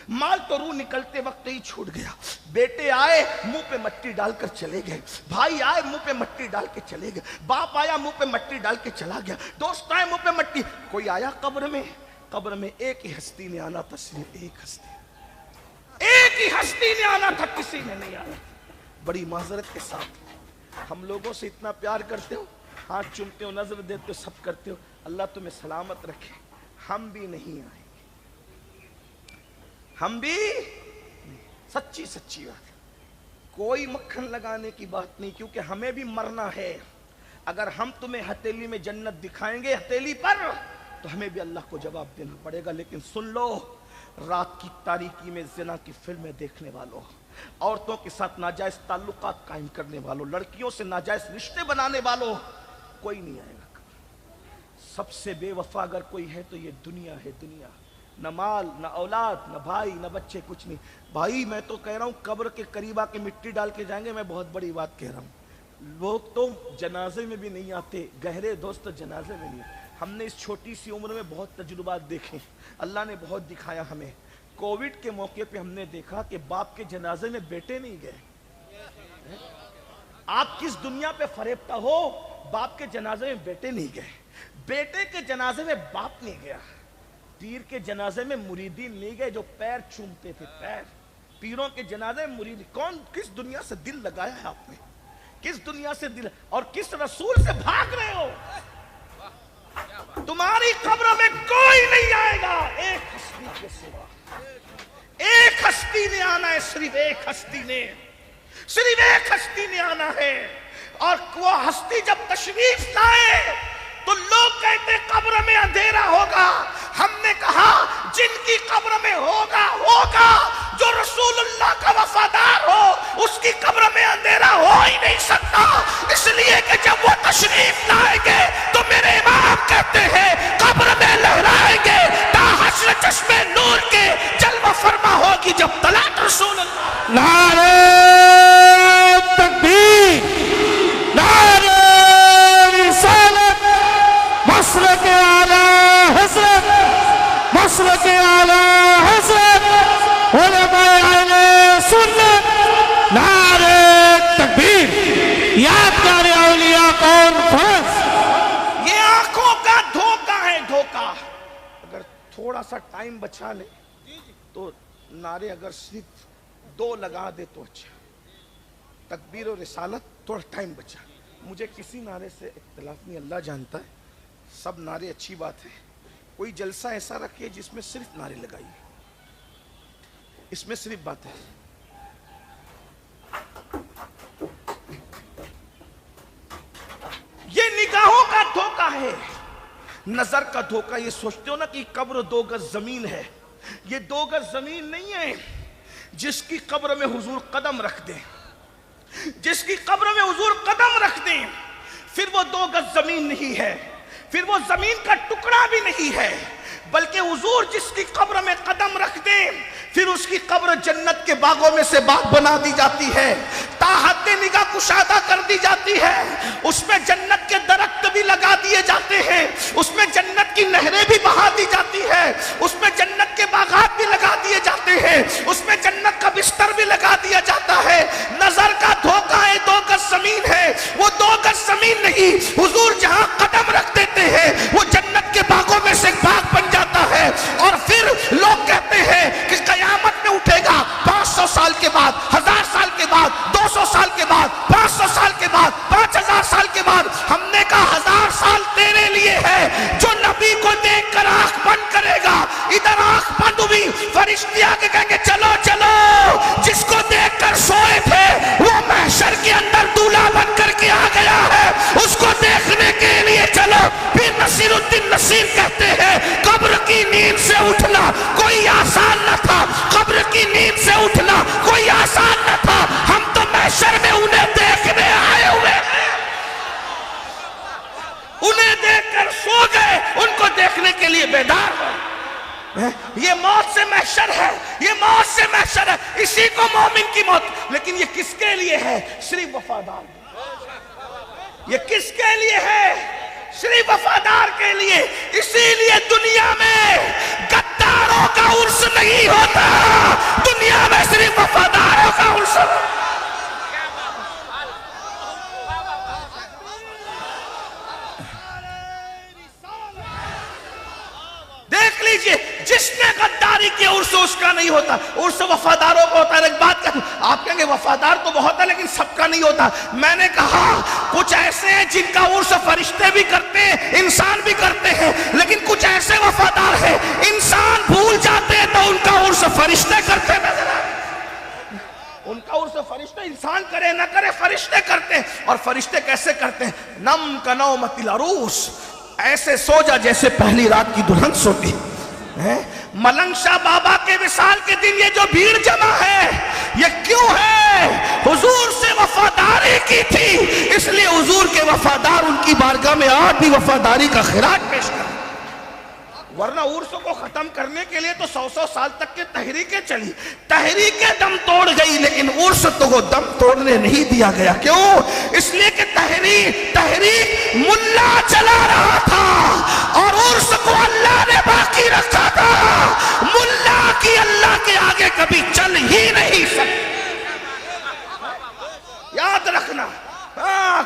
مال تو روح نکلتے وقت ہی چھوٹ گیا، بیٹے آئے منہ پہ مٹی ڈال کر چلے گئے، بھائی آئے منہ پہ مٹی ڈال کے چلے گئے، باپ آیا منہ پہ مٹی ڈال کے چلا گیا، دوست آئے منہ پہ مٹی، کوئی آیا قبر میں؟ قبر میں ایک ہی ہستی نے آنا تھا، صرف ایک ہی ہستی نے آنا تھا، کسی نے نہیں آنا۔ بڑی معذرت کے ساتھ ہم لوگوں سے اتنا پیار کرتے ہو، ہاتھ چومتے ہو، نظر دیتے ہو، سب کرتے ہو، اللہ تمہیں سلامت رکھے، ہم بھی نہیں آئیں گے، ہم بھی سچی بات ہے، کوئی مکھن لگانے کی بات نہیں، کیونکہ ہمیں بھی مرنا ہے۔ اگر ہم تمہیں ہتھیلی میں جنت دکھائیں گے ہتھیلی پر تو ہمیں بھی اللہ کو جواب دینا پڑے گا۔ لیکن سن لو، رات کی تاریکی میں زنا کی فلمیں دیکھنے والوں، عورتوں کے ساتھ ناجائز تعلقات قائم کرنے والوں، لڑکیوں سے ناجائز رشتے بنانے والوں، کوئی نہیں آئے گا۔ سب سے بے وفا اگر کوئی ہے تو یہ دنیا ہے، دنیا، نہ مال، نہ اولاد، نہ بھائی، نہ بچے، کچھ نہیں۔ بھائی میں تو کہہ رہا ہوں قبر کے قریب آ کے مٹی ڈال کے جائیں گے، میں بہت بڑی بات کہہ رہا ہوں۔ لوگ تو جنازے میں بھی نہیں آتے، گہرے دوست جنازے میں نہیں۔ ہم نے اس چھوٹی سی عمر میں بہت تجربات دیکھے، اللہ نے بہت دکھایا ہمیں۔ کووڈ کے موقع پہ ہم نے دیکھا کہ باپ کے جنازے میں بیٹے نہیں گئے۔ آپ کس دنیا پہ فریبتا ہو، باپ کے جنازے میں بیٹے نہیں گئے، بیٹے کے جنازے میں باپ نہیں گیا، پیر کے جنازے میں مریدین نہیں گئے جو پیر چومتے تھے، پیر، پیروں کے جنازے میں مرید۔ کون، کس دنیا سے دل لگایا ہے آپ نے؟ کس دنیا سے دل، اور کس رسول سے بھاگ رہے ہو؟ تمہاری قبر میں کوئی نہیں آئے گا ایک ہستی کے سوا، ایک ہستی نے آنا ہے، صرف ایک ہستی نے، صرف ایک ہستی نے آنا ہے۔ اور وہ ہستی جب تشریف لائے تو لوگ کہتے قبر میں اندھیرا ہوگا، ہم نے کہا جن کی قبر میں ہوگا جو رسول اللہ کا وفادار ہو اس کی قبر میں اندھیرا ہو ہی نہیں سکتا، اس لیے کہ جب وہ تشریف لائیں گے تو میرے امام کہتے ہیں قبر میں لہرائیں گے تا حشر چشمے نور کے جلوہ فرما ہوگی جب طلعت رسول اللہ۔ نعرہ تکبیر، نعرہ رسالت، مسلک اعلی حضرت، مسلک اعلی حضرت، علماء اہل سنت، نعرہ تکبیر، یادگار اولیاء کانفرنس۔ یہ آنکھوں کا دھوکہ ہے، دھوکہ۔ اگر تھوڑا سا ٹائم بچا لے تو نعرے اگر صرف 2 لگا دے تو اچھا، تکبیر و رسالت تھوڑا ٹائم بچا، مجھے کسی نعرے سے اختلاف نہیں، اللہ جانتا ہے، سب نعرے اچھی بات ہے، کوئی جلسہ ایسا رکھے جس میں صرف نعرے لگائیے، اس میں صرف بات ہے۔ یہ نگاہوں کا دھوکہ ہے، نظر کا دھوکہ۔ یہ سوچتے ہو نا کہ قبر 2 گز زمین ہے، یہ 2 گز زمین نہیں ہے۔ جس کی قبر میں حضور قدم رکھ دیں، جس کی قبر میں حضور قدم رکھ دیں، پھر وہ 2 گز زمین نہیں ہے، پھر وہ زمین کا ٹکڑا بھی نہیں ہے، بلکہ حضور جس کی قبر میں قدم رکھ دیں پھر اس کی قبر جنت کے باغوں میں سے باغ بنا دی جاتی ہے، تا حد نگاہ کشادہ کر دی جاتی ہے، اس میں جنت کے درخت بھی لگا دیے جاتے ہیں، اس میں جنت کی نہریں بھی بہا دی جاتی ہے، اس میں جنت کے باغات بھی لگا دیے جاتے ہیں، اس میں جنت کا بستر بھی لگا دیا جاتا ہے۔ نظر کا دھوکہ ہے، 2 گز زمین ہے، وہ 2 گز زمین نہیں، حضور جہاں قدم رکھ دیتے ہیں وہ جنت کے باغوں میں سے ایک باغ بن جاتا ہے، اور پھر لوگ کہتے ہیں کوئی آسان نہ تھا. ہم تو محشر میں انہیں دیکھنے آئے ہوئے ہیں. انہیں دیکھ کر سو گئے, ان کو دیکھنے کے لیے بیدار ہو. یہ موت سے محشر ہے, یہ موت سے محشر ہے. اسی کو مومن کی موت. لیکن یہ کس کے لیے ہے؟ صرف وفادار. یہ کس کے لیے ہے؟ صرف وفادار کے لیے. اسی لیے دنیا میں غداروں کا عرس نہیں ہوتا, دنیا میں صرف وفاداروں کا عرس. دیکھ لیجئے, جس نے غداری کی عرس اس کا نہیں ہوتا, عرس وفاداروں کو ہوتا ہے. ایک بات کہوں, آپ کہیں گے وفادار تو بہت ہے لیکن سب کا نہیں ہوتا. میں نے کہا کچھ ایسے ہیں جن کا عرس فرشتے بھی کرتے ہیں, انسان بھی کرتے ہیں, لیکن کچھ ایسے وفادار ہیں انسان بھول جاتے ہیں تو ان کا عرس فرشتے کرتے نظر آتے ہیں. ان کا عرس فرشتے, انسان کرے نہ کرے فرشتے کرتے ہیں. اور فرشتے کیسے کرتے ہیں؟ نم کا نومت العروس, ایسے سو جا جیسے پہلی رات کی دلہن سوتی. ملنگ شاہ بابا کے وصال کے دن یہ جو بھیڑ جمع ہے یہ کیوں ہے؟ حضور سے وفاداری کی تھی, اس لیے حضور کے وفادار ان کی بارگاہ میں آج بھی وفاداری کا خراج پیش کر. ورنہ عرس کو ختم کرنے کے لیے تو 100 سال تک کے تحریکیں چلی, تحریکیں دم توڑ گئی, لیکن عرس تو وہ دم توڑنے نہیں دیا گیا. کیوں؟ اس لیے کہ تحریک ملا چلا رہا تھا اور عرس کو اللہ نے باقی رکھا تھا. ملا کی اللہ کے آگے کبھی چل ہی نہیں سکتی. یاد رکھنا,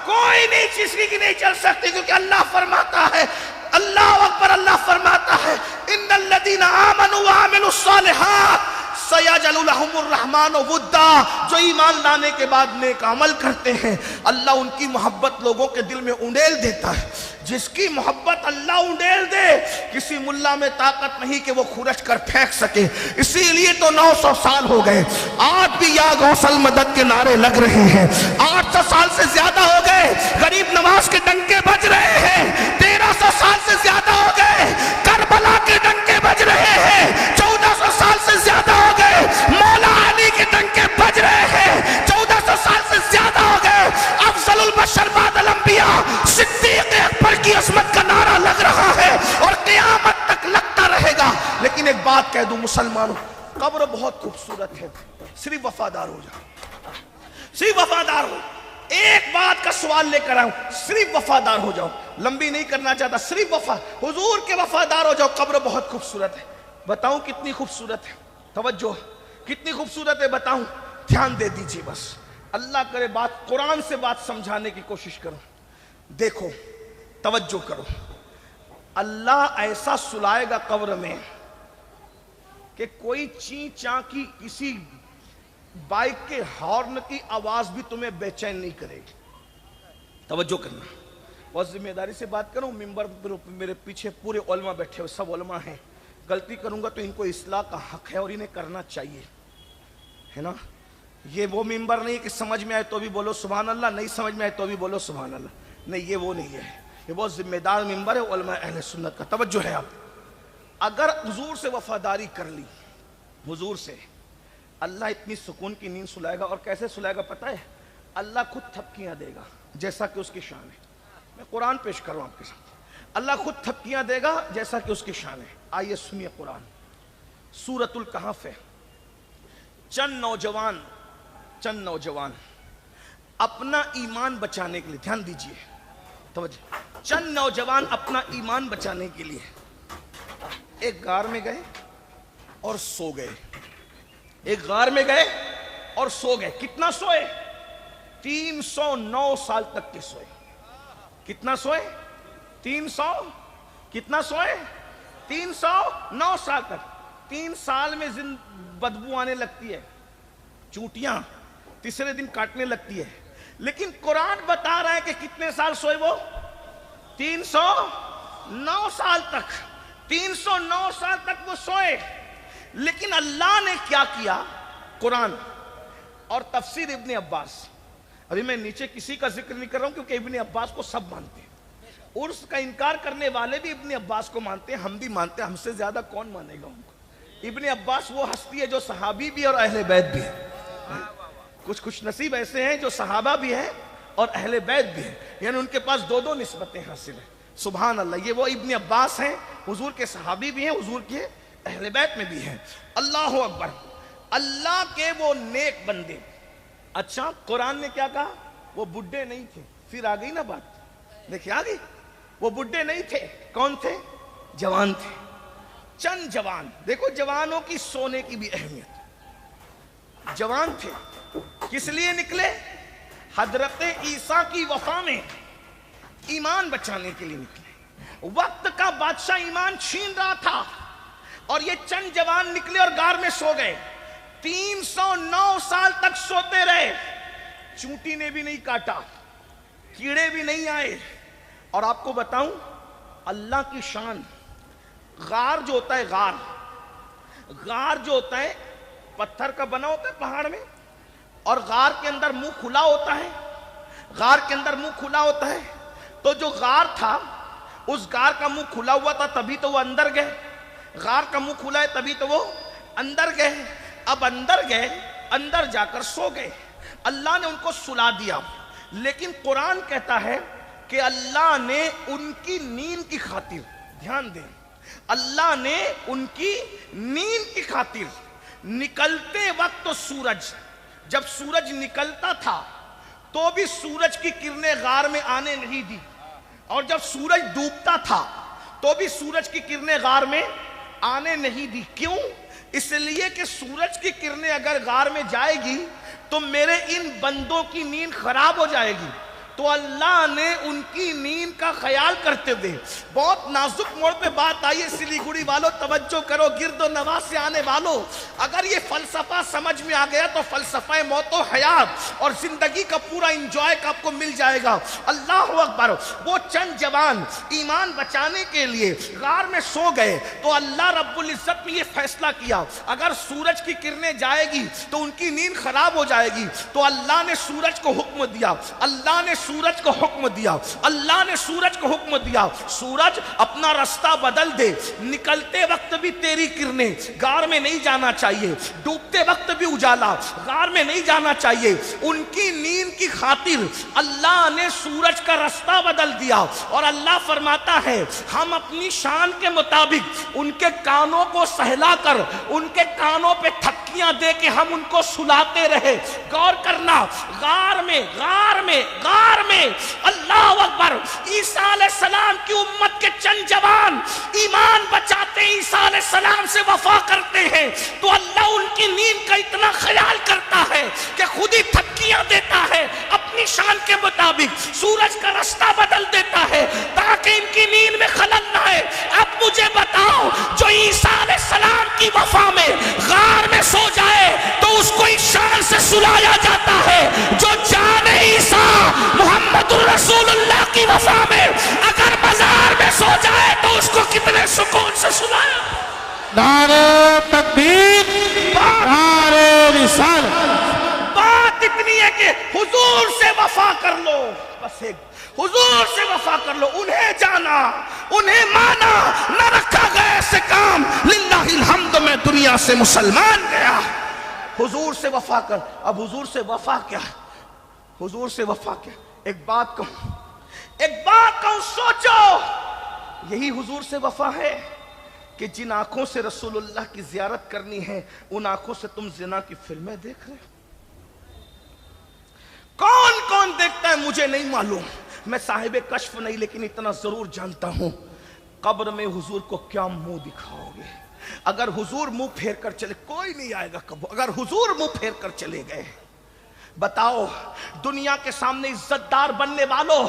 کوئی نہیں چیز کی نہیں چل سکتی, کیونکہ اللہ فرماتا ہے, اللہ اکبر, اللہ فرماتا ہے ان الذین آمنوا وعملوا الصالحات سیجعل لهم الرحمن ودا. جو ایمان لانے کے بعد نیک عمل کرتے ہیں اللہ ان کی محبت لوگوں کے دل میں انڈیل دیتا ہے. جس کی محبت اللہ انڈیل دے, کسی ملا میں طاقت نہیں کہ وہ کھرچ کر پھینک سکے. اسی لیے تو 900 سال ہو گئے, آج بھی یا غوث المدد کے نعرے لگ رہے ہیں. 800 سال سے زیادہ ہو گئے غریب نواز کے ڈنکے بج رہے ہیں. 1300 سال سے زیادہ ہو گئے کربلا کے ڈنکے بج رہے ہیں. 1400 سال سے زیادہ ہو گئے مولا علی کے ڈنکے بج رہے ہیں. 1400 سال سے زیادہ ہو گئے افضل البشر بعد الانبیاء صدیق اکبر کی عظمت کا نعرہ لگ رہا ہے اور قیامت تک لگتا رہے گا. لیکن ایک بات کہہ دوں مسلمانوں, قبر بہت خوبصورت ہے, صرف وفادار ہو جاؤ, صرف وفادار ہو. ایک بات کا سوال لے کر آؤں, صرف وفادار ہو جاؤ. لمبی نہیں کرنا چاہتا, صرف حضور کے وفادار ہو جاؤ. قبر بہت خوبصورت ہے. بتاؤں کتنی خوبصورت ہے؟ توجہ, کتنی خوبصورت ہے بتاؤں, دھیان دے دیجیے. بس اللہ کرے بات قرآن سے بات سمجھانے کی کوشش کرو. دیکھو, توجہ کرو, اللہ ایسا سلائے گا قبر میں کہ کوئی چین چاں کی کسی بائک کے ہارن کی آواز بھی تمہیں بے چین نہیں کرے گی. توجہ کرنا, بہت ذمہ داری سے بات کروں. ممبر پر میرے پیچھے پورے علماء بیٹھے ہوئے, سب علماء ہیں. غلطی کروں گا تو ان کو اصلاح کا حق ہے اور انہیں کرنا چاہیے, ہے نا. یہ وہ ممبر نہیں کہ سمجھ میں آئے تو بھی بولو سبحان اللہ, نہیں سمجھ میں آئے تو بھی بولو سبحان اللہ. نہیں, یہ وہ نہیں ہے. یہ بہت ذمہ دار ممبر ہے علماء اہل سنت کا. توجہ ہے. آپ اگر حضور سے وفاداری کر لی, حضور سے, اللہ اتنی سکون کی نیند سلائے گا. اور کیسے سلائے گا پتہ ہے؟ اللہ خود تھپکیاں دے گا جیسا کہ اس کی شان ہے. میں قرآن پیش کر رہا ہوں آپ کے ساتھ. اللہ خود تھپکیاں دے گا جیسا کہ اس کی شان ہے. آئیے سنیے قرآن, سورۃ الکہف ہے. چند نوجوان اپنا ایمان بچانے کے لیے, دھیان دیجئے, توجہ, چند نوجوان اپنا ایمان بچانے کے لیے ایک غار میں گئے اور سو گئے. ایک غار میں گئے اور سو گئے. کتنا سوئے؟ 309 سال تک کے سوئے. کتنا سوئے؟ 300. کتنا سوئے؟ 309 سال تک. 3 سال میں بدبو آنے لگتی ہے, چونٹیاں تیسرے دن کاٹنے لگتی ہے. لیکن قرآن بتا رہا ہے کہ کتنے سال سوئے وہ؟ 309 سال تک. 309 سال تک وہ سوئے. لیکن اللہ نے کیا کیا؟ قرآن اور تفسیر ابن عباس. ابھی میں نیچے کسی کا ذکر نہیں کر رہا ہوں کیونکہ ابن عباس کو سب مانتے ہیں. عرس کا انکار کرنے والے بھی ابن عباس کو مانتے ہیں, ہم بھی مانتے ہیں. ہم سے زیادہ کون مانے گا ان کو؟ ابن عباس وہ ہستی ہے جو صحابی بھی اور اہل بیت بھی ہے. کچھ خوش نصیب ایسے ہیں جو صحابہ بھی ہیں اور اہل بیت بھی ہیں, یعنی ان کے پاس دو دو نسبتیں حاصل ہیں. سبحان اللہ. یہ وہ ابن عباس ہیں, حضور کے صحابی بھی ہیں, حضور کے اہل بیت میں بھی ہیں. اللہ اکبر. اللہ کے وہ نیک بندے. اچھا قرآن نے کیا کہا؟ وہ بڈھے نہیں تھے. پھر آ گئی نا بات, دیکھیں آ گئی. وہ بڈھے نہیں تھے, کون تھے؟ جوان تھے. چند جوان. دیکھو جوانوں کی سونے کی بھی اہمیت. جوان تھے, کس لیے نکلے؟ حضرت عیسیٰ کی وفا میں ایمان بچانے کے لیے نکلے. وقت کا بادشاہ ایمان چھین رہا تھا اور یہ چند جوان نکلے اور غار میں سو گئے. 309 سال تک سوتے رہے. چونٹی نے بھی نہیں کاٹا, کیڑے بھی نہیں آئے. اور آپ کو بتاؤں اللہ کی شان, غار جو ہوتا ہے, غار جو ہوتا ہے پتھر کا بنا ہوتا ہے پہاڑ میں, اور غار کے اندر منہ کھلا ہوتا ہے. غار کے اندر منہ کھلا ہوتا ہے. تو جو غار تھا اس غار کا منہ کھلا ہوا تھا, تبھی تو وہ اندر گئے. غار کا منہ کھلا ہے تبھی تو وہ اندر گئے. اب اندر گئے, اندر جا کر سو گئے. اللہ نے ان کو سلا دیا. لیکن قرآن کہتا ہے کہ اللہ نے ان کی نیند کی خاطر, دھیان دیں, اللہ نے ان کی نیند کی خاطر نکلتے وقت تو سورج, جب سورج نکلتا تھا تو بھی سورج کی کرنیں غار میں آنے نہیں دی, اور جب سورج ڈوبتا تھا تو بھی سورج کی کرنیں غار میں آنے نہیں دی. کیوں؟ اس لیے کہ سورج کی کرنیں اگر غار میں جائے گی تو میرے ان بندوں کی نیند خراب ہو جائے گی. تو اللہ نے ان کی نیند کا خیال کرتے ہوئے, بہت نازک موڑ پہ بات آئی ہے سلیگوڑی والوں, توجہ کرو, گرد و نواح سے آنے والوں. اگر یہ فلسفہ سمجھ میں آ گیا تو فلسفہ موت و حیات اور زندگی کا پورا انجوائے کا آپ کو مل جائے گا. اللہ اکبر. وہ چند جوان ایمان بچانے کے لیے غار میں سو گئے تو اللہ رب العزت نے یہ فیصلہ کیا, اگر سورج کی کرنیں جائے گی تو ان کی نیند خراب ہو جائے گی. تو اللہ نے سورج کو حکم دیا, اللہ نے سورج کو حکم دیا, اللہ نے سورج کو حکم دیا, سورج اپنا راستہ بدل دے. نکلتے وقت بھی تیری کرنیں غار میں نہیں جانا چاہیے, ڈوبتے وقت بھی اجالا غار میں نہیں جانا چاہیے. ان کی نیند کی خاطر اللہ نے سورج کا راستہ بدل دیا. اور اللہ فرماتا ہے ہم اپنی شان کے مطابق ان کے کانوں کو سہلا کر, ان کے کانوں پہ تھپکیاں دے کے ہم ان کو سلاتے رہے. غور کرنا, غار میں اللہ اکبر. عیسیٰ علیہ السلام کی امت کے چند جوان ایمان بچاتے ہیں, عیسیٰ علیہ السلام سے وفا کرتے ہیں, تو اللہ ان کی نیند کا اتنا خیال کرتا ہے کہ خود ہی تھپکیاں دیتا ہے, اپنی شان کے مطابق سورج کا راستہ بدل دیتا ہے تاکہ ان کی نیند میں خلل نہ آئے. اب مجھے بتاؤ, جو عیسیٰ علیہ السلام کی وفا میں غار میں سو جائے تو اس کو اس شان سے سلایا جاتا ہے. جو جان عیسیٰ محمد الرسول اللہ کی وفا میں اگر بازار میں سو جائے تو اس کو کتنے سکون سے سلایا. نعرہ تکبیر, نعرہ رسالت. بات اتنی ہے کہ حضور سے وفا کر لو, بس ایک حضور سے وفا کر لو. انہیں جانا, انہیں مانا, نہ رکھا گیا ایسے کام. للہ الحمد میں دنیا سے مسلمان گیا. حضور سے وفا کر. اب حضور سے وفا کیا, حضور سے وفا کیا. ایک بات کہوں, سوچو, یہی حضور سے وفا ہے کہ جن آنکھوں سے رسول اللہ کی زیارت کرنی ہے ان آنکھوں سے تم زنا کی فلمیں دیکھ رہے ہو. کون کون دیکھتا ہے مجھے نہیں معلوم, میں صاحب کشف نہیں, لیکن اتنا ضرور جانتا ہوں قبر میں حضور کو کیا منہ دکھاؤ گے. اگر حضور منہ پھیر کر چلے, کوئی نہیں آئے گا قبر, اگر حضور منہ پھیر کر چلے گئے, بتاؤ دنیا کے سامنے عزت دار بننے والوں,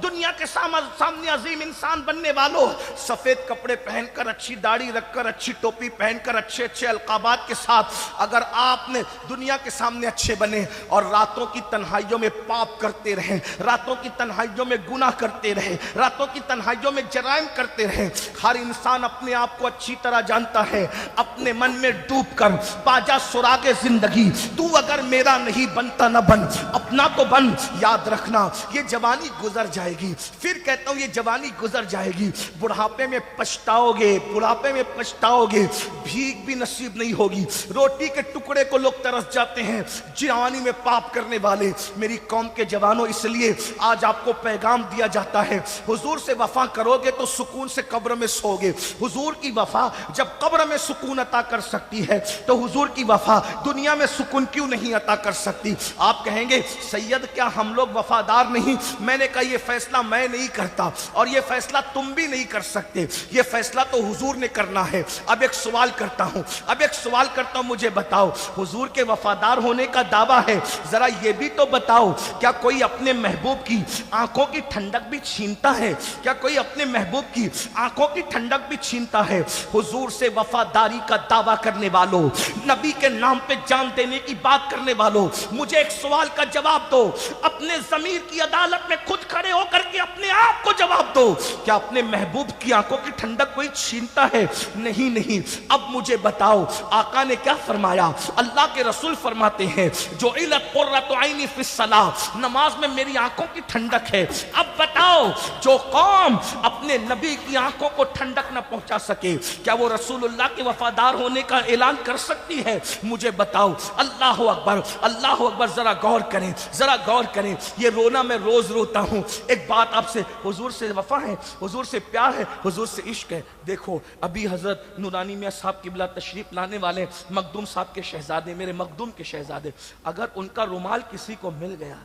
دنیا کے سامنے عظیم انسان بننے والوں, سفید کپڑے پہن کر, اچھی داڑھی رکھ کر, اچھی ٹوپی پہن کر, اچھے اچھے القابات کے ساتھ اگر آپ نے دنیا کے سامنے اچھے بنے اور راتوں کی تنہائیوں میں پاپ کرتے رہیں, راتوں کی تنہائیوں میں گناہ کرتے رہیں, راتوں کی تنہائیوں میں جرائم کرتے رہیں. ہر انسان اپنے آپ کو اچھی طرح جانتا ہے, اپنے من میں ڈوب کر باجا سراغ زندگی, تو اگر میرا نہیں بنتا کرتا نہ بن، اپنا تو بن۔ یاد رکھنا یہ جوانی گزر جائے گی، پھر کہتا ہوں یہ جوانی گزر جائے گی، بڑھاپے میں پچھتاؤ گے، بڑھاپے میں پچھتاؤ گے، بھیک بھی نصیب نہیں ہوگی، روٹی کے ٹکڑے کو لوگ ترس جاتے ہیں جوانی میں پاپ کرنے والے۔ میری قوم کے جوانوں، اس لیے آج آپ کو پیغام دیا جاتا ہے، حضور سے وفا کرو گے تو سکون سے قبر میں سو گے۔ حضور کی وفا جب قبر میں سکون عطا کر سکتی ہے تو حضور کی وفا دنیا میں سکون کیوں نہیں عطا کر سکتی؟ آپ کہیں گے سید کیا ہم لوگ وفادار نہیں؟ میں نے کہا یہ فیصلہ میں نہیں کرتا اور یہ فیصلہ تم بھی نہیں کر سکتے، یہ فیصلہ تو حضور نے کرنا ہے۔ اب ایک سوال کرتا ہوں، مجھے بتاؤ، حضور کے وفادار ہونے کا دعویٰ ہے، ذرا یہ بھی تو بتاؤ کیا کوئی اپنے محبوب کی آنکھوں کی ٹھنڈک بھی چھینتا ہے؟ کیا کوئی اپنے محبوب کی آنکھوں کی ٹھنڈک بھی چھینتا ہے؟ حضور سے وفاداری کا دعویٰ کرنے والوں، نبی کے نام پہ جان دینے کی بات کرنے والوں، مجھے ایک سوال کا جواب دو، اپنے ضمیر کی عدالت میں خود کھڑے ہو کر کے اپنے آپ کو جواب دو، کیا اپنے محبوب کی آنکھوں کی ٹھنڈک کوئی چھینتا ہے؟ نہیں۔ اب مجھے بتاؤ آقا نے کیا فرمایا؟ اللہ کے رسول فرماتے ہیں جعلت قرۃ عینی فی الصلاۃ، نماز میں میری آنکھوں کی ٹھنڈک ہے۔ اب بتاؤ جو قوم اپنے نبی کی آنکھوں کو ٹھنڈک نہ پہنچا سکے کیا وہ رسول اللہ کے وفادار ہونے کا اعلان کر سکتی ہے؟ مجھے بتاؤ۔ اللہ اکبر، اللہ اکبر، ذرا غور کریں، یہ رونا میں روز روتا ہوں۔ ایک بات آپ سے، حضور سے وفا ہے، حضور سے پیار ہے، حضور سے عشق ہے۔ دیکھو ابھی حضرت نورانی میاں صاحب قبلہ تشریف لانے والے، مخدوم صاحب کے شہزادے، میرے مخدوم کے شہزادے، اگر ان کا رومال کسی کو مل گیا،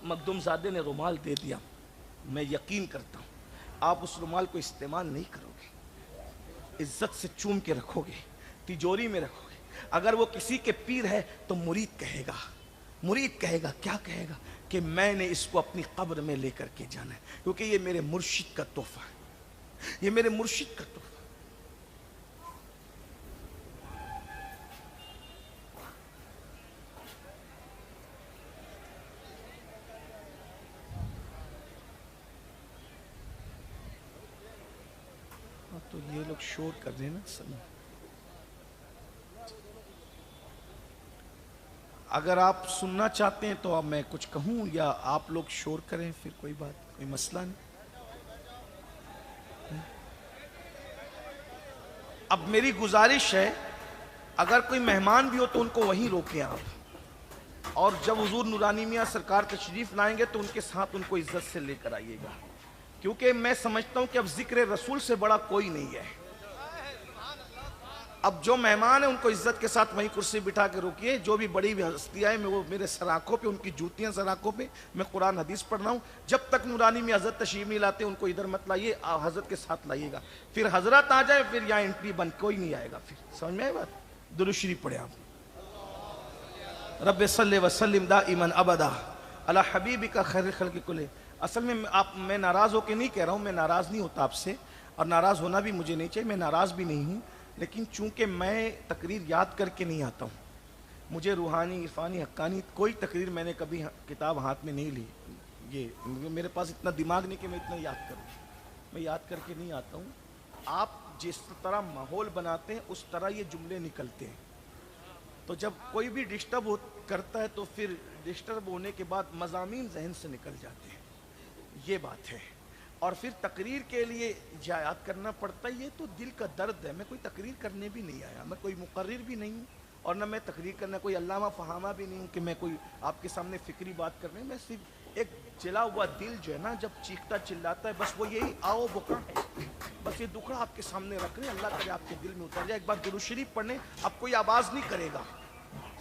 مخدوم زادے نے رومال دے دیا، میں یقین کرتا ہوں آپ اس رومال کو استعمال نہیں کرو گے، عزت سے چوم کے رکھو گے، تجوری میں رکھو گے۔ اگر وہ کسی کے پیر ہے تو مرید کہے گا، کیا کہے گا؟ کہ میں نے اس کو اپنی قبر میں لے کر کے جانا ہے، کیونکہ یہ میرے مرشد کا تحفہ ہے، یہ میرے مرشد کا تحفہ۔ تو یہ لوگ شور کر رہے ہیں نا سن۔ اگر آپ سننا چاہتے ہیں تو اب میں کچھ کہوں یا آپ لوگ شور کریں، پھر کوئی بات، کوئی مسئلہ نہیں۔ اب میری گزارش ہے اگر کوئی مہمان بھی ہو تو ان کو وہیں روکیں آپ، اور جب حضور نورانی میاں سرکار تشریف لائیں گے تو ان کے ساتھ ان کو عزت سے لے کر آئیے گا، کیونکہ میں سمجھتا ہوں کہ اب ذکر رسول سے بڑا کوئی نہیں ہے۔ اب جو مہمان ہیں ان کو عزت کے ساتھ وہیں کرسی بٹھا کے روکیے، جو بھی بڑی ہستیاں ہیں وہ میرے سر آنکھوں پہ، ان کی جوتیاں سر آنکھوں پہ، میں قرآن حدیث پڑھ رہا ہوں، جب تک نورانی میں حضرت تشریف نہیں لاتے ان کو ادھر مت لائیے، حضرت کے ساتھ لائیے گا، پھر حضرت آ جائے پھر یہاں انٹری بند، کوئی نہیں آئے گا۔ پھر سمجھ میں آئے بات؟ درود شریف پڑھے آپ۔ رب صلی وسلم دائما ابدا علی حبیبک خیر الخلق کلہ۔ اصل میں میں ناراض ہو کے نہیں کہہ رہا ہوں، میں ناراض نہیں ہوتا آپ سے، اور ناراض ہونا بھی مجھے نہیں چاہیے، میں ناراض بھی نہیں ہوں، لیکن چونکہ میں تقریر یاد کر کے نہیں آتا ہوں، مجھے روحانی، عرفانی، حقانی کوئی تقریر میں نے کبھی کتاب ہاتھ میں نہیں لی، یہ میرے پاس اتنا دماغ نہیں کہ میں اتنا یاد کروں، میں یاد کر کے نہیں آتا ہوں۔ آپ جس طرح ماحول بناتے ہیں اس طرح یہ جملے نکلتے ہیں، تو جب کوئی بھی ڈسٹرب کرتا ہے تو پھر ڈسٹرب ہونے کے بعد مضامین ذہن سے نکل جاتے ہیں، یہ بات ہے۔ اور پھر تقریر کے لیے یاد کرنا پڑتا ہے، یہ تو دل کا درد ہے۔ میں کوئی تقریر کرنے بھی نہیں آیا، میں کوئی مقرر بھی نہیں ہوں، اور نہ میں تقریر کرنا کوئی علامہ فہامہ بھی نہیں ہوں کہ میں کوئی آپ کے سامنے فکری بات کر رہا ہوں۔ میں صرف ایک جلا ہوا دل جو ہے نا جب چیختا چلاتا ہے، بس وہ یہی آؤ بکا، بس یہ دکھڑا آپ کے سامنے رکھ رہے ہیں، اللہ کرے آپ کے دل میں اتر جائے۔ ایک بار درود شریف پڑھنے، اب کوئی آواز نہیں کرے گا،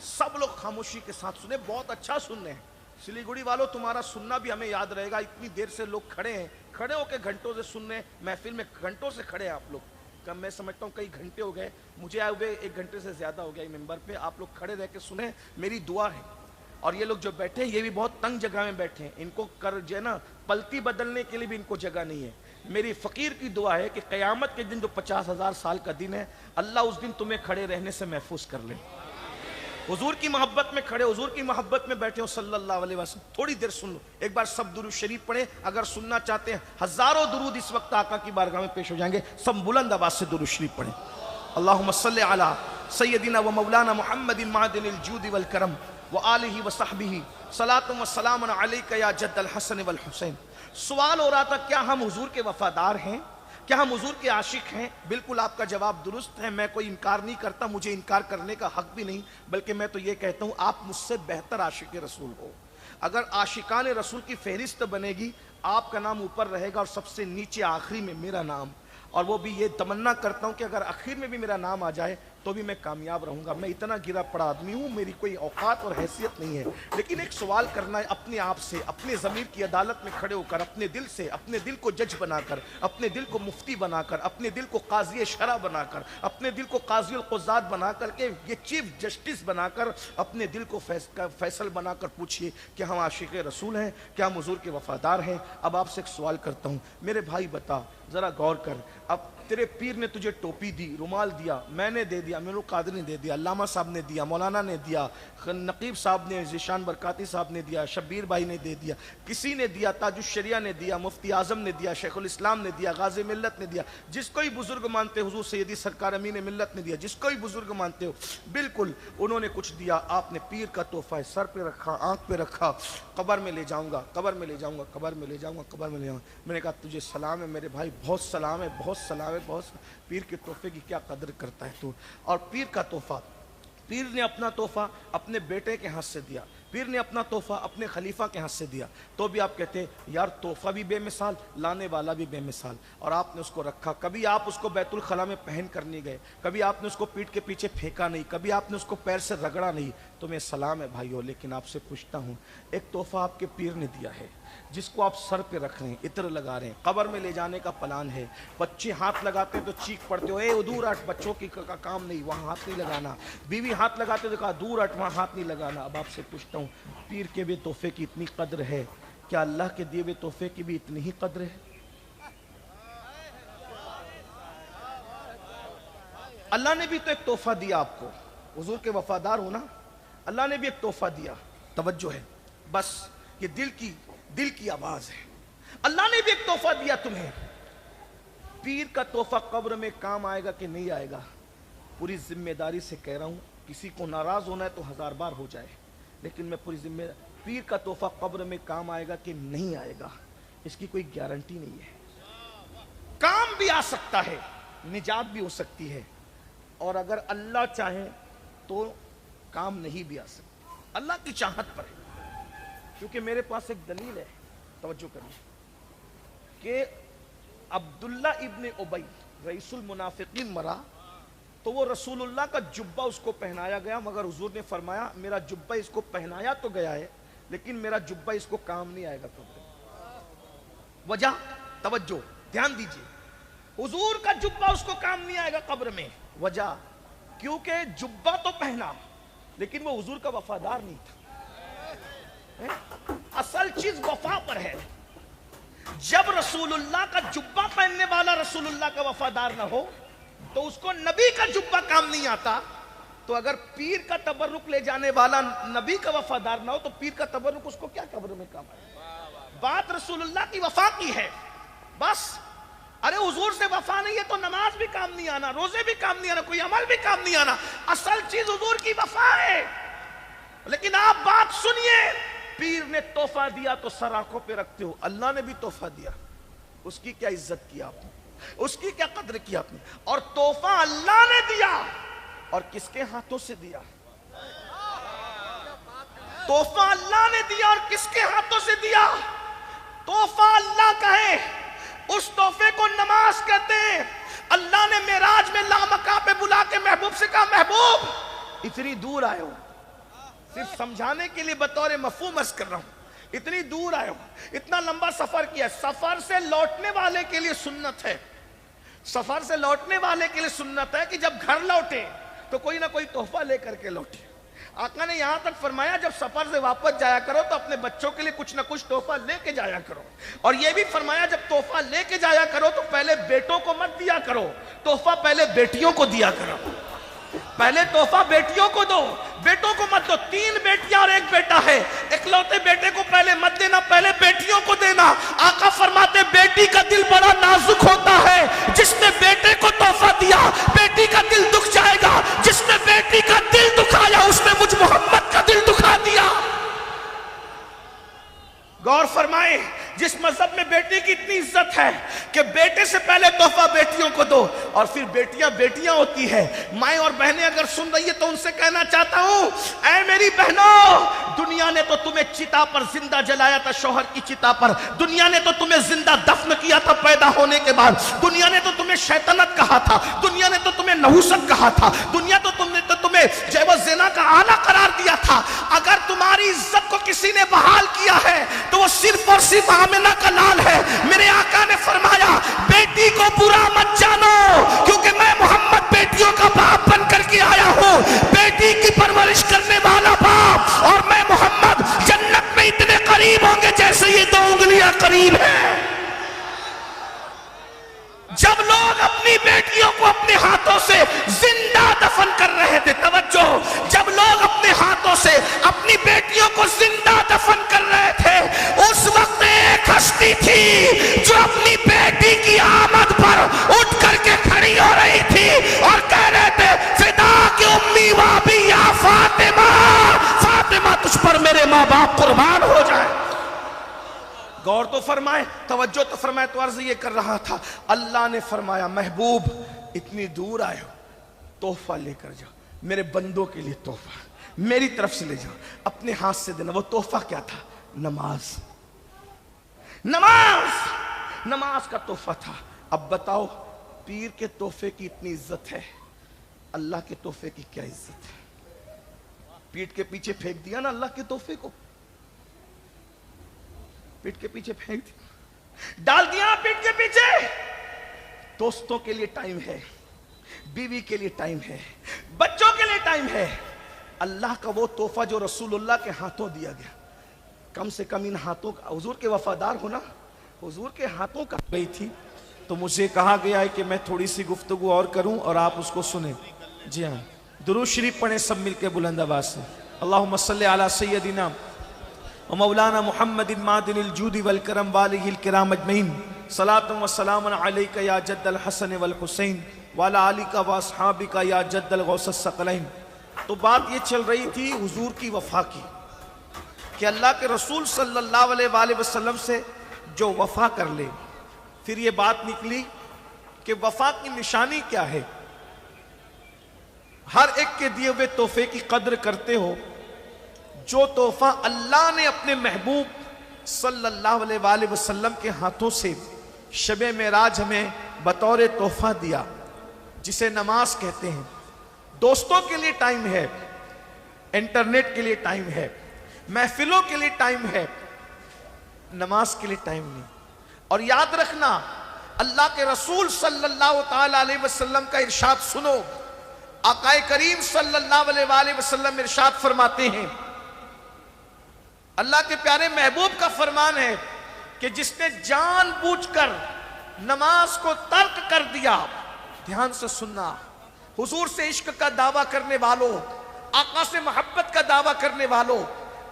سب لوگ خاموشی کے ساتھ سنیں، بہت اچھا سن رہے ہیں۔ سلیگوڑی والوں تمہارا سننا بھی ہمیں یاد رہے گا، اتنی دیر سے لوگ کھڑے ہیں، کھڑے ہو کے گھنٹوں سے سن رہے ہیں، محفل میں گھنٹوں سے کھڑے ہیں آپ لوگ، میں سمجھتا ہوں کئی گھنٹے ہو گئے، مجھے آئے ہوئے 1 گھنٹے سے زیادہ ہو گیا ممبر پہ، آپ لوگ کھڑے رہ کے سنیں، میری دعا ہے۔ اور یہ لوگ جو بیٹھے ہیں یہ بھی بہت تنگ جگہ میں بیٹھے ہیں، ان کو جو ہے نا پلتی بدلنے کے لیے بھی ان کو جگہ نہیں ہے۔ میری فقیر کی دعا ہے کہ قیامت کے دن جو 50,000 سال کا دن ہے، اللہ اس دن تمہیں کھڑے رہنے سے محفوظ کر لے، حضور کی محبت میں کھڑے، حضور کی محبت میں بیٹھے ہو صلی اللہ علیہ وسلم۔ تھوڑی دیر سن لو، ایک بار سب درود شریف پڑھیں، اگر سننا چاہتے ہیں ہزاروں درود اس وقت آقا کی بارگاہ میں پیش ہو جائیں گے، سب بلند آواز سے درود شریف پڑھیں۔ اللہم صلی علی سیدنا و مولانا محمد معدن الجود والکرم وآلہ وصحبہ صلاۃ و سلام علیک یا جد الحسن والحسین۔ سوال ہو رہا تھا کیا ہم حضور کے وفادار ہیں، کیا ہم حضور کے عاشق ہیں؟ بالکل آپ کا جواب درست ہے، میں کوئی انکار نہیں کرتا، مجھے انکار کرنے کا حق بھی نہیں، بلکہ میں تو یہ کہتا ہوں آپ مجھ سے بہتر عاشق رسول ہو۔ اگر عاشقان رسول کی فہرست بنے گی، آپ کا نام اوپر رہے گا اور سب سے نیچے آخری میں میرا نام، اور وہ بھی یہ تمنا کرتا ہوں کہ اگر آخر میں بھی میرا نام آ جائے تو بھی میں کامیاب رہوں گا۔ میں اتنا گرا پڑا آدمی ہوں، میری کوئی اوقات اور حیثیت نہیں ہے، لیکن ایک سوال کرنا ہے اپنے آپ سے، اپنے ضمیر کی عدالت میں کھڑے ہو کر، اپنے دل سے، اپنے دل کو جج بنا کر، اپنے دل کو مفتی بنا کر، اپنے دل کو قاضی شرع بنا کر، اپنے دل کو قاضی القضات بنا کر کے، یہ چیف جسٹس بنا کر، اپنے دل کو فیصل بنا کر پوچھئے کہ ہم عاشق رسول ہیں، کیا ہم حضور کے وفادار ہیں؟ اب آپ سے ایک سوال کرتا ہوں، میرے بھائی بتا، ذرا غور کر، اب تیرے پیر نے تجھے ٹوپی دی، رومال دیا، میں نے دے دیا، امیر القادری نے دے دیا، علامہ صاحب نے دیا، مولانا نے دیا، نقیب صاحب نے، ذیشان برکاتی صاحب نے دیا، شبیر بھائی نے دے دیا، کسی نے دیا، تاج الشریعہ نے دیا، مفتی اعظم نے دیا، شیخ الاسلام نے دیا، غازی ملت نے دیا، جس کو ہی بزرگ مانتے حضور سیدی سرکار امین ملت نے دیا، جس کو ہی بزرگ مانتے ہو، بالکل انہوں نے کچھ دیا، آپ نے پیر کا تحفہ ہے سر پہ رکھا، آنکھ پہ رکھا، قبر میں لے جاؤں گا، قبر میں لے جاؤں گا، قبر میں لے جاؤں گا، قبر میں لے جاؤں گا۔ میں نے کہا تجھے سلام ہے میرے بھائی، بہت سلام ہے، بہت سلام ہے، بہت پیر کے تحفے کی کیا قدر کرتا ہے تو۔ اور پیر کا تحفہ، پیر نے اپنا تحفہ اپنے بیٹے کے ہاتھ سے دیا، پیر نے اپنا تحفہ اپنے خلیفہ کے ہاتھ سے دیا، تو بھی آپ کہتے ہیں یار تحفہ بھی بے مثال، لانے والا بھی بے مثال، اور آپ نے اس کو رکھا، کبھی آپ اس کو بیت الخلاء میں پہن کر نہیں گئے، کبھی آپ نے اس کو پیٹھ کے پیچھے پھینکا نہیں، کبھی آپ نے اس کو پیر سے رگڑا نہیں، تمہیں سلام ہے بھائیو، لیکن آپ سے پوچھتا ہوں، ایک تحفہ آپ کے پیر نے دیا ہے جس کو آپ سر پہ رکھ رہے ہیں، عطر لگا رہے ہیں، قبر میں لے جانے کا پلان ہے، بچے ہاتھ لگاتے ہیں تو چیخ پڑتے ہو اے دور ہٹ، بچوں کی کا کام نہیں، وہاں ہاتھ نہیں لگانا، بیوی ہاتھ لگاتے تو کہا دور ہٹ، وہاں ہاتھ نہیں لگانا۔ اب آپ سے پوچھتا ہوں، پیر کے بھی تحفے کی اتنی قدر ہے، کیا اللہ کے دیے ہوئے تحفے کی بھی اتنی ہی قدر ہے؟ اللہ نے بھی تو ایک تحفہ دیا آپ کو، حضور کے وفادار ہونا، اللہ نے بھی ایک تحفہ دیا، توجہ ہے، بس یہ دل کی آواز ہے، اللہ نے بھی ایک تحفہ دیا تمہیں۔ پیر کا تحفہ قبر میں کام آئے گا کہ نہیں آئے گا؟ پوری ذمہ داری سے کہہ رہا ہوں، کسی کو ناراض ہونا ہے تو 1000 بار ہو جائے، لیکن میں پوری ذمہ داری، پیر کا تحفہ قبر میں کام آئے گا کہ نہیں آئے گا، اس کی کوئی گارنٹی نہیں ہے۔ کام بھی آ سکتا ہے، نجات بھی ہو سکتی ہے، اور اگر اللہ چاہے تو کام نہیں بھی آ سکتا، اللہ کی چاہت پر ہے۔ کیونکہ میرے پاس ایک دلیل ہے، توجہ کریں، کہ عبداللہ ابن ابی رئیس المنافقین مرا تو وہ رسول اللہ کا جبہ اس کو پہنایا گیا، مگر حضور نے فرمایا میرا جبہ اس کو پہنایا تو گیا ہے لیکن میرا جبہ اس کو کام نہیں آئے گا قبر میں۔ وجہ، توجہ، دھیان دیجئے، حضور کا جبہ اس کو کام نہیں آئے گا قبر میں، وجہ کیونکہ جبہ تو پہنا لیکن وہ حضور کا وفادار نہیں تھا۔ اصل چیز وفا پر ہے، جب رسول اللہ کا جبہ پہننے والا رسول اللہ کا وفادار نہ ہو تو اس کو نبی کا جبہ کام نہیں آتا، تو اگر پیر کا تبرک لے جانے والا نبی کا وفادار نہ ہو تو پیر کا تبرک اس کو کیا قبر میں کام آئے؟ بات رسول اللہ کی وفا کی ہے، بس۔ ارے حضور سے وفا نہیں ہے تو نماز بھی کام نہیں آنا، روزے بھی کام نہیں آنا، کوئی عمل بھی کام نہیں آنا، اصل چیز حضور کی وفا ہے۔ لیکن آپ بات سنیے، پیر نے تحفہ دیا تو سر آنکھوں پہ رکھتے ہو، اللہ نے بھی تحفہ دیا، اس کی کیا عزت کی آپ نے، اس کی کیا قدر کی آپ نے؟ اور تحفہ اللہ نے دیا، اور کس کے ہاتھوں سے دیا؟ تحفہ اللہ نے دیا اور کس کے ہاتھوں سے دیا؟ تحفہ اللہ کا ہے، اس تحفے کو نماز کہتے ہیں۔ اللہ نے معراج میں لامکاں پہ بلا کے محبوب سے کہا محبوب اتنی دور آئے ہو، صرف سمجھانے کے لیے بطور مفہوم عرض کر رہا ہوں، اتنی دور آئے ہو، اتنا لمبا سفر کیا، سفر سے لوٹنے والے کے لیے سنت ہے، سفر سے لوٹنے والے کے لیے سنت ہے کہ جب گھر لوٹے تو کوئی نہ کوئی تحفہ لے کر کے لوٹے۔ آقا نے یہاں تک فرمایا جب سفر سے واپس جایا کرو تو اپنے بچوں کے لیے کچھ نہ کچھ تحفہ لے کے جایا کرو، اور یہ بھی فرمایا جب تحفہ لے کے جایا کرو تو پہلے بیٹوں کو مت دیا کرو، تحفہ پہلے بیٹیوں کو دیا کرو، پہلے تحفہ بیٹیوں کو دو، بیٹوں کو مت دو۔ 3 بیٹیاں اور 1 بیٹا ہے، اکلوتے بیٹے کو پہلے مت دینا، پہلے بیٹیوں کو دینا۔ آقا فرماتے بیٹی کا دل بڑا نازک ہوتا ہے، جس نے بیٹے کو تحفہ دیا بیٹی کا دل دکھ جائے گا، جس نے بیٹی کا دل دکھایا اس نے مجھ محمد کا دل دکھا دیا۔ فرمائیں جس مذہب میں بیٹی کی اتنی عزت ہے کہ بیٹے سے پہلے تحفہ بیٹیوں کو دو اور پھر بیٹیاں بیٹیاں ہوتی ہے. مائیں اور بہنیں اگر سن رہی ہے تو ان سے کہنا چاہتا ہوں اے میری بہنوں, دنیا نے تو تمہیں چتا پر زندہ جلایا تھا, شوہر کی چتا پر. دنیا نے تو تمہیں زندہ دفن کیا تھا پیدا ہونے کے بعد. دنیا نے تو تمہیں شیطنت کہا تھا, دنیا نے تو تمہیں نحوست کہا تھا, دنیا تو تمہیں جیب زنا کا آلہ قرار دیا تھا. اگر تمہاری عزت کو کسی نے بحال کیا ہے تو وہ صرف اور صرف آمنہ کا لال ہے. میرے آقا نے فرمایا بیٹی کو برا مت جانو کیونکہ میں محمد بیٹیوں کا باپ بن کر کے آیا ہوں. بیٹی کی پرورش کرنے والا باپ اور میں محمد جنت میں اتنے قریب ہوں گے جیسے یہ 2 انگلیاں قریب ہیں. جب لوگ اپنی بیٹیوں کو اپنے ہاتھوں سے زندہ دفن کر رہے تھے, توجہ, جب لوگ اپنے ہاتھوں سے اپنی بیٹیوں کو زندہ دفن کر رہے تھے اس وقت ایک ہستی تھی جو اپنی بیٹی کی آمد پر اٹھ کر کے کھڑی ہو رہی تھی اور کہہ رہے تھے فدا کی امی و ابی یا فاطمہ, فاطمہ تجھ پر میرے ماں باپ قربان ہو جائے. غور تو فرمائے, توجہ تو فرمائے. تو عرض یہ کر رہا تھا, اللہ نے فرمایا محبوب اتنی دور آئے ہو, تحفہ لے کر جاؤ, میرے بندوں کے لیے تحفہ میری طرف سے لے جاؤ, اپنے ہاتھ سے دینا. وہ تحفہ کیا تھا؟ نماز. نماز نماز کا تحفہ تھا. اب بتاؤ پیر کے تحفے کی اتنی عزت ہے, اللہ کے تحفے کی کیا عزت ہے؟ پیٹ کے پیچھے پھینک دیا نا اللہ کے تحفے کو, پیٹ کے پیچھے پھینک دیا, ڈال دیا پیٹ کے پیچھے. دوستوں کے لیے ٹائم ہے, بیوی کے لیے ٹائم ہے, بچوں کے لیے ٹائم ہے. اللہ کا وہ تحفہ جو رسول اللہ کے ہاتھوں دیا گیا, کم سے کم ان ہاتھوں کا, حضور کے وفادار ہونا, حضور کے ہاتھوں کا گئی تھی. تو مجھے کہا گیا ہے کہ میں تھوڑی سی گفتگو اور کروں اور آپ اس کو سنیں. جی ہاں, درود شریف پڑھیں سب مل کے بلند آواز سے. اللہم صلی علی سیدنا ومولانا محمد معدن الجود والکرم والہ الکرام اجمعین. صلاۃ و سلام علیک یا جد الحسن والحسین وعلی آلک واصحابک یا جد الغوث الثقلین. تو بات یہ چل رہی تھی حضور کی وفا کی کہ اللہ کے رسول صلی اللہ علیہ وآلہ وسلم سے جو وفا کر لے. پھر یہ بات نکلی کہ وفا کی نشانی کیا ہے. ہر ایک کے دیے ہوئے تحفے کی قدر کرتے ہو. جو تحفہ اللہ نے اپنے محبوب صلی اللہ علیہ وآلہ وسلم کے ہاتھوں سے شب معراج ہمیں بطور تحفہ دیا, جسے نماز کہتے ہیں. دوستوں کے لیے ٹائم ہے, انٹرنیٹ کے لیے ٹائم ہے, محفلوں کے لیے ٹائم ہے, نماز کے لیے ٹائم نہیں. اور یاد رکھنا اللہ کے رسول صلی اللہ تعالی علیہ وسلم کا ارشاد سنو. آقا کریم صلی اللہ علیہ وآلہ وسلم ارشاد فرماتے ہیں, اللہ کے پیارے محبوب کا فرمان ہے کہ جس نے جان بوجھ کر نماز کو ترک کر دیا, دھیان سے سننا, حضور سے عشق کا دعویٰ کرنے والوں, آقا سے محبت کا دعویٰ کرنے والوں,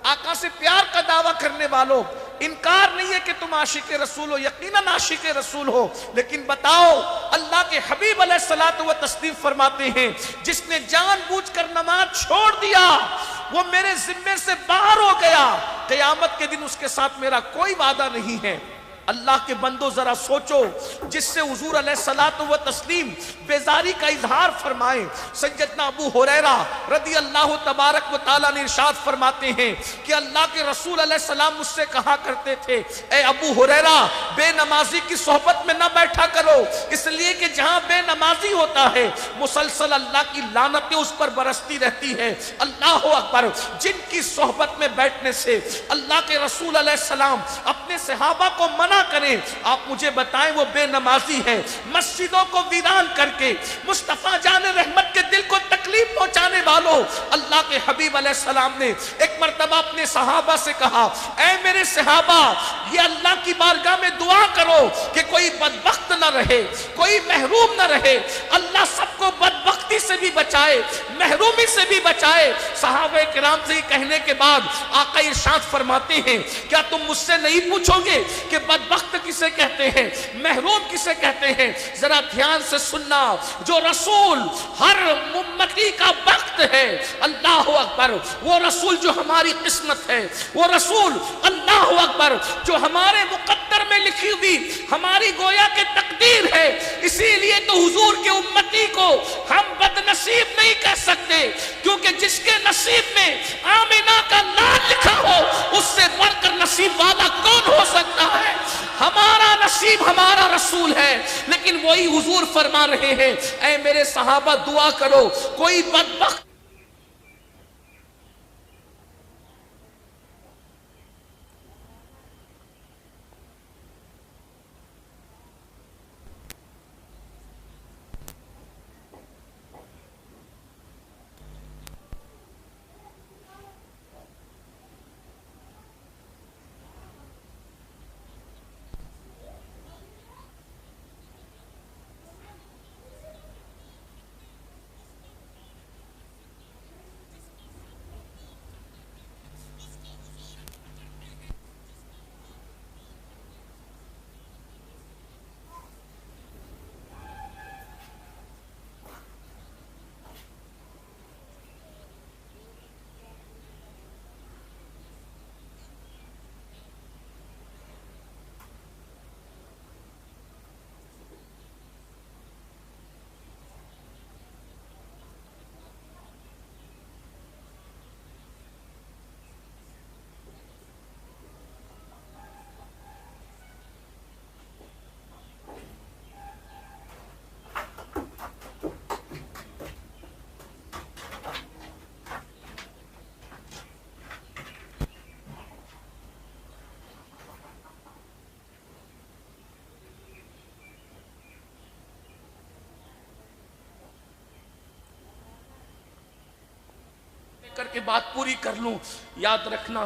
آقا سے پیار کا دعویٰ کرنے والوں, انکار نہیں ہے کہ تم عاشق رسول ہو, یقیناً عاشق رسول ہو, لیکن بتاؤ اللہ کے حبیب علیہ الصلوۃ والتسلیم فرماتے ہیں جس نے جان بوجھ کر نماز چھوڑ دیا وہ میرے ذمے سے باہر ہو گیا, قیامت کے دن اس کے ساتھ میرا کوئی وعدہ نہیں ہے. اللہ کے بندو ذرا سوچو, جس سے حضور علیہ الصلوۃ والتسلیم بیزاری کا اظہار فرمائے. سیدنا ابو ہریرہ رضی اللہ تبارک و تعالیٰ نے ارشاد فرماتے ہیں کہ اللہ کے رسول علیہ السلام مجھ سے کہا کرتے تھے, اے ابو ہریرہ بے نمازی کی صحبت میں نہ بیٹھا کرو, اس لیے کہ جہاں بے نمازی ہوتا ہے مسلسل اللہ کی لعنتیں اس پر برستی رہتی ہے. اللہ اکبر. جن کی صحبت میں بیٹھنے سے اللہ کے رسول علیہ السلام اپنے صحابہ کو منع کریں, آپ مجھے بتائیں وہ بے نمازی ہے. مسجدوں کو ویران کر کے مصطفیٰ جان رحمت کے دل کو تکلیف پہنچانے والوں, اللہ کے حبیب علیہ السلام نے ایک مرتبہ اپنے صحابہ سے کہا, اے میرے صحابہ یہ اللہ کی بارگاہ میں دعا کرو کہ کوئی بدبخت نہ رہے, کوئی محروم نہ رہے. اللہ سب کو بدبختی سے بھی بچائے, محرومی سے بھی بچائے. صحابہ کرام سے یہ کہنے کے بعد آقا ارشاد فرماتے ہیں, کیا تم مجھ سے نہیں پوچھو گے کہ بدبخت بدبخت کسے کہتے ہیں، محروم کسے کہتے ہیں، ذرا دھیان سے سننا۔ جو رسول ہر امتی کا وقت ہے، اللہ اکبر، وہ رسول جو ہماری قسمت ہے، وہ رسول اللہ اکبر جو ہمارے مقدر میں لکھی ہوئی ہماری گویا کہ تقدیر ہے۔ اسی لیے تو حضور کے امتی کو ہم بد نصیب نہیں کہہ سکتے، کیونکہ جس کے نصیب میں آمنہ کا نام لکھا ہو اس سے بڑھ کر نصیب والا کون ہو سکتا ہے؟ ہمارا نصیب ہمارا رسول ہے، لیکن وہی حضور فرما رہے ہیں اے میرے صحابہ دعا کرو کوئی بدبخت کر کے بات پوری کر لوں۔ یاد رکھنا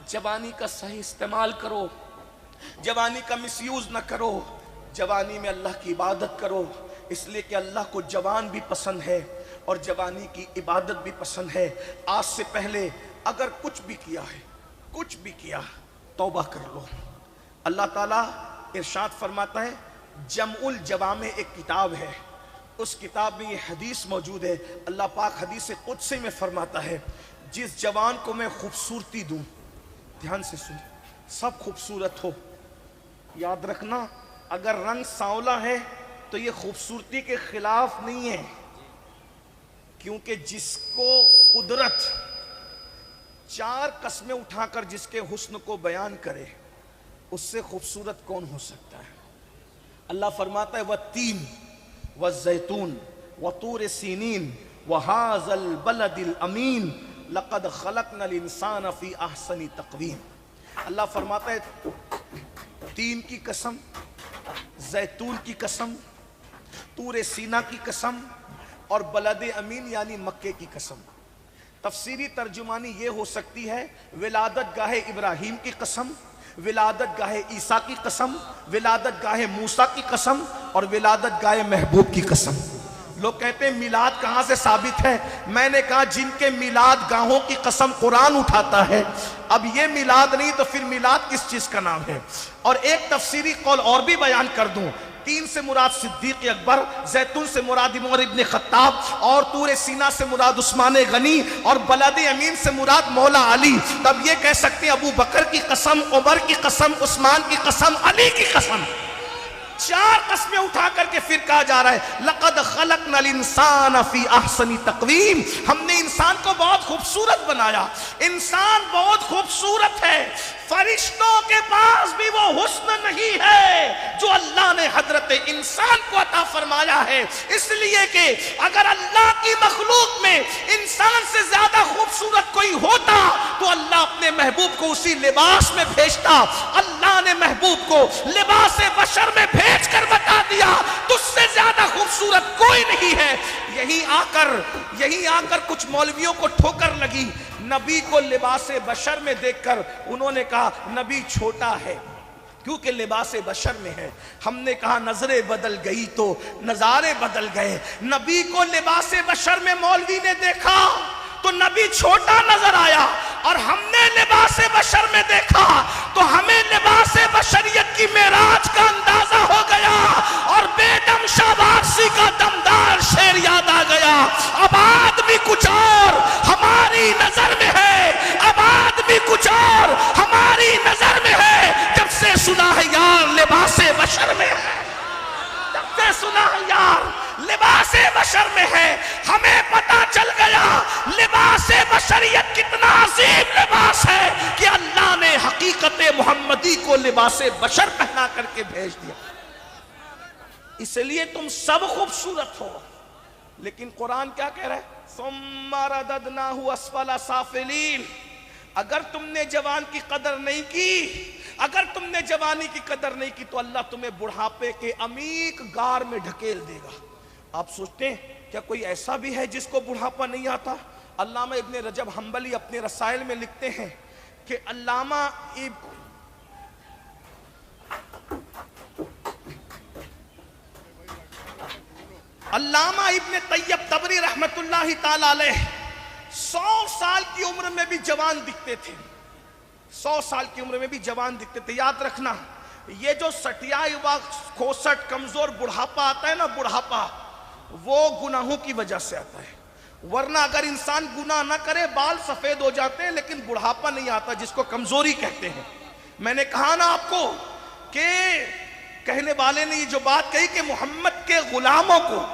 جوانی کا صحیح استعمال کرو، جوانی کا مس یوز نہ کرو، جوانی میں اللہ کی عبادت کرو، اس لیے کہ اللہ کو جوان بھی پسند ہے اور جوانی کی عبادت بھی پسند ہے۔ آج سے پہلے اگر کچھ بھی کیا ہے، کچھ بھی کیا، توبہ کر لو۔ اللہ تعالیٰ ارشاد فرماتا ہے، جمع الجوامع ایک کتاب ہے، اس کتاب میں یہ حدیث موجود ہے۔ اللہ پاک حدیث قدسی میں فرماتا ہے، جس جوان کو میں خوبصورتی دوں، دھیان سے سن، سب خوبصورت ہو، یاد رکھنا اگر رنگ سانولا ہے تو یہ خوبصورتی کے خلاف نہیں ہے، کیونکہ جس کو قدرت 4 قسمیں اٹھا کر جس کے حسن کو بیان کرے، اس سے خوبصورت کون ہو سکتا ہے؟ اللہ فرماتا ہے وَالتین والزیتون وطور سینین وہذا البلد الامین لقد خلقنا الانسان فی احسن تقویم۔ اللہ فرماتا ہے تین کی قسم، زیتون کی قسم، طور سینا کی قسم اور بلد امین یعنی مکے کی قسم۔ تفسیری ترجمانی یہ ہو سکتی ہے ولادت گاہ ابراہیم کی قسم، ولادت گاہ عیسیٰ کی قسم، ولادت گاہ موسیٰ کی قسم اور ولادت گاہ محبوب کی قسم۔ لوگ کہتے ہیں میلاد کہاں سے ثابت ہے؟ میں نے کہا جن کے میلاد گاہوں کی قسم قرآن اٹھاتا ہے، اب یہ میلاد نہیں تو پھر میلاد کس چیز کا نام ہے؟ اور ایک تفسیری قول اور بھی بیان کر دوں، 3 سے مراد صدیق اکبر، زیتون سے مراد عمر ابن خطاب اور طور سینا سے مراد عثمان غنی اور بلد امین سے مراد مولا علی۔ تب یہ کہہ سکتے ہیں ابو بکر کی قسم، عمر کی قسم، عثمان کی قسم، علی کی قسم۔ 4 قسمیں اٹھا کر کے پھر کہا جا رہا ہے لقد خلقنا الانسان فی احسن تقویم، ہم نے انسان کو بہت خوبصورت بنایا۔ انسان بہت خوبصورت ہے، فرشتوں کے پاس بھی وہ حسن نہیں ہے جو اللہ نے حضرت انسان کو عطا فرمایا ہے۔ اس لیے کہ اگر اللہ کی مخلوق میں انسان سے زیادہ خوبصورت کوئی ہوتا تو اللہ اپنے محبوب کو اسی لباس میں بھیجتا۔ اللہ نے محبوب کو لباس بشر میں بھیج کر بتا دیا تجھ سے زیادہ خوبصورت کوئی نہیں ہے۔ یہی آ کر کچھ مولویوں کو ٹھوکر لگی، نبی کو لباس بشر میں دیکھ کر انہوں نے کہا نبی چھوٹا ہے کیونکہ لباس بشر میں ہے۔ ہم نے کہا نظریں بدل گئی تو نظارے بدل گئے۔ نبی کو لباس بشر میں مولوی نے دیکھا تو نبی چھوٹا نظر آیا، اور ہم نے لباس بشر میں دیکھا تو ہمیں لباس بشریت کی معراج بشر میں ہے. ہمیں پتا چل گیا لباس بشریت کتنا عظیم لباس ہے کہ اللہ نے حقیقت محمدی کو لباس بشر پہنا کر کے بھیج دیا. اس لیے تم سب خوبصورت ہو. لیکن قرآن کیا کہہ رہا ہے؟ ثم رددناہ اسفل سافلین. اگر تم نے جوان کی قدر نہیں کی، اگر تم نے جوانی کی قدر نہیں کی تو اللہ تمہیں بڑھاپے کے عمیق غار میں ڈھکیل دے گا. آپ سوچتے ہیں کیا کوئی ایسا بھی ہے جس کو بڑھاپا نہیں آتا؟ علامہ ابن رجب حنبلی اپنے رسائل میں لکھتے ہیں کہ علامہ ابن طیب طبری رحمت اللہ تعالی علیہ 100 سال کی عمر میں بھی جوان دکھتے تھے. 100 سال کی عمر میں بھی جوان دکھتے تھے. یاد رکھنا یہ جو سٹیا ہوا کھوسٹ کمزور بڑھاپا آتا ہے نا، بڑھاپا وہ گناہوں کی وجہ سے آتا ہے. ورنہ اگر انسان گناہ نہ کرے بال سفید ہو جاتے ہیں، لیکن بڑھاپا نہیں آتا جس کو کمزوری کہتے ہیں. میں نے کہا نا آپ کو کہ کہنے والے نے یہ جو بات کہی کہ محمد کے غلاموں کو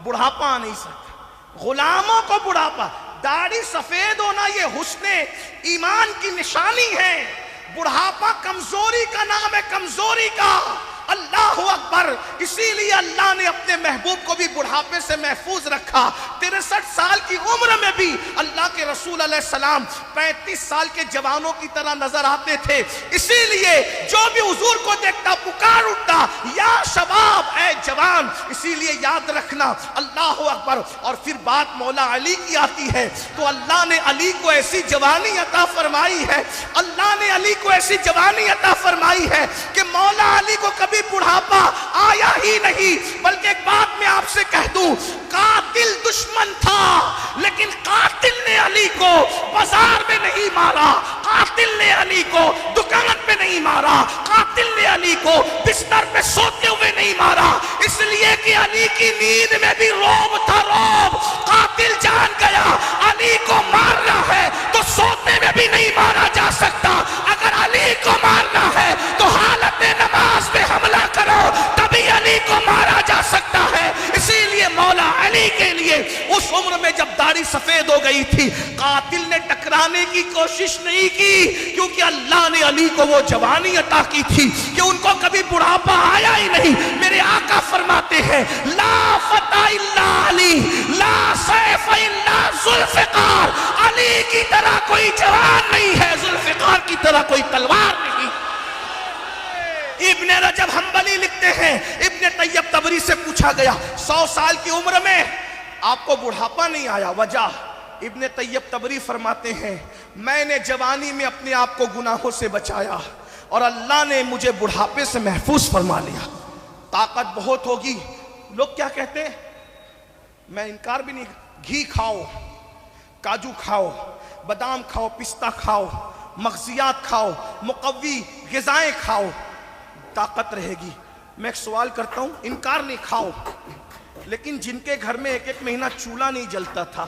بڑھاپا آ نہیں سکتا. غلاموں کو بڑھاپا، داڑھی سفید ہونا یہ حسن ایمان کی نشانی ہے. بڑھاپا کمزوری کا نام ہے، کمزوری کا. اللہ اکبر. اسی لیے اللہ نے اپنے محبوب کو بھی بڑھاپے سے محفوظ رکھا. 63 سال کی عمر میں بھی اللہ کے رسول علیہ السلام 35 سال کے جوانوں کی طرح نظر آتے تھے. اسی لیے جو بھی حضور کو دیکھتا پکار اٹھتا یا شباب، اے جوان. اسی لیے یاد رکھنا اللہ اکبر. اور پھر بات مولا علی کی آتی ہے تو اللہ نے علی کو ایسی جوانی عطا فرمائی ہے، اللہ نے علی کو ایسی جوانی عطا فرمائی ہے کہ مولا علی کو کبھی بڑھاپا آیا ہی نہیں. بلکہ ایک بات میں آپ سے کہہ دوں، قاتل دشمن تھا لیکن قاتل نے علی کو بازار میں نہیں مارا، قاتل نے علی کو دکان پہ نہیں مارا، قاتل نے علی کو بستر پہ سوتے ہوئے نہیں مارا. اس لیے کہ علی کی نیند میں بھی روب تھا، روب. قاتل جان گیا علی کو مارنا ہے تو سوتے میں بھی نہیں مارا جا سکتا. اگر علی کو مارنا ہے تو حالت نماز میں حملہ کرو تبھی علی کو مارا جا سکتا ہے. اسی لیے مولا علی کے لیے اس عمر میں جب داڑھی سفید ہو گئی تھی قاتل نے ٹکرانے کی کوشش نہیں کی، کیونکہ اللہ نے علی کو وہ جوانی عطا کی تھی کہ ان کو کبھی بڑھاپا آیا ہی نہیں. میرے آقا فرماتے ہیں لا فتح الا علی، لا سیف الا ذوالفقار. علی کی طرح کوئی جوان نہیں ہے، ذوالفقار کی طرح کوئی تلوار نہیں. ابن رجب حنبلی لکھتے ہیں ابن طیب طبری سے پوچھا گیا 100 سال کی عمر میں آپ کو بڑھاپا نہیں آیا، وجہ؟ ابن طیب طبری فرماتے ہیں میں نے جوانی میں اپنے آپ کو گناہوں سے بچایا اور اللہ نے مجھے بڑھاپے سے محفوظ فرما لیا. طاقت بہت ہوگی. لوگ کیا کہتے ہیں؟ میں انکار بھی نہیں. گھی کھاؤ، کاجو کھاؤ، بادام کھاؤ، پستہ کھاؤ، مغزیات کھاؤ، مقوی غذائیں کھاؤ، طاقت رہے گی. میں ایک سوال کرتا ہوں، انکار نہیں، کھاؤ. لیکن جن کے گھر میں 1 مہینہ چولہا نہیں جلتا تھا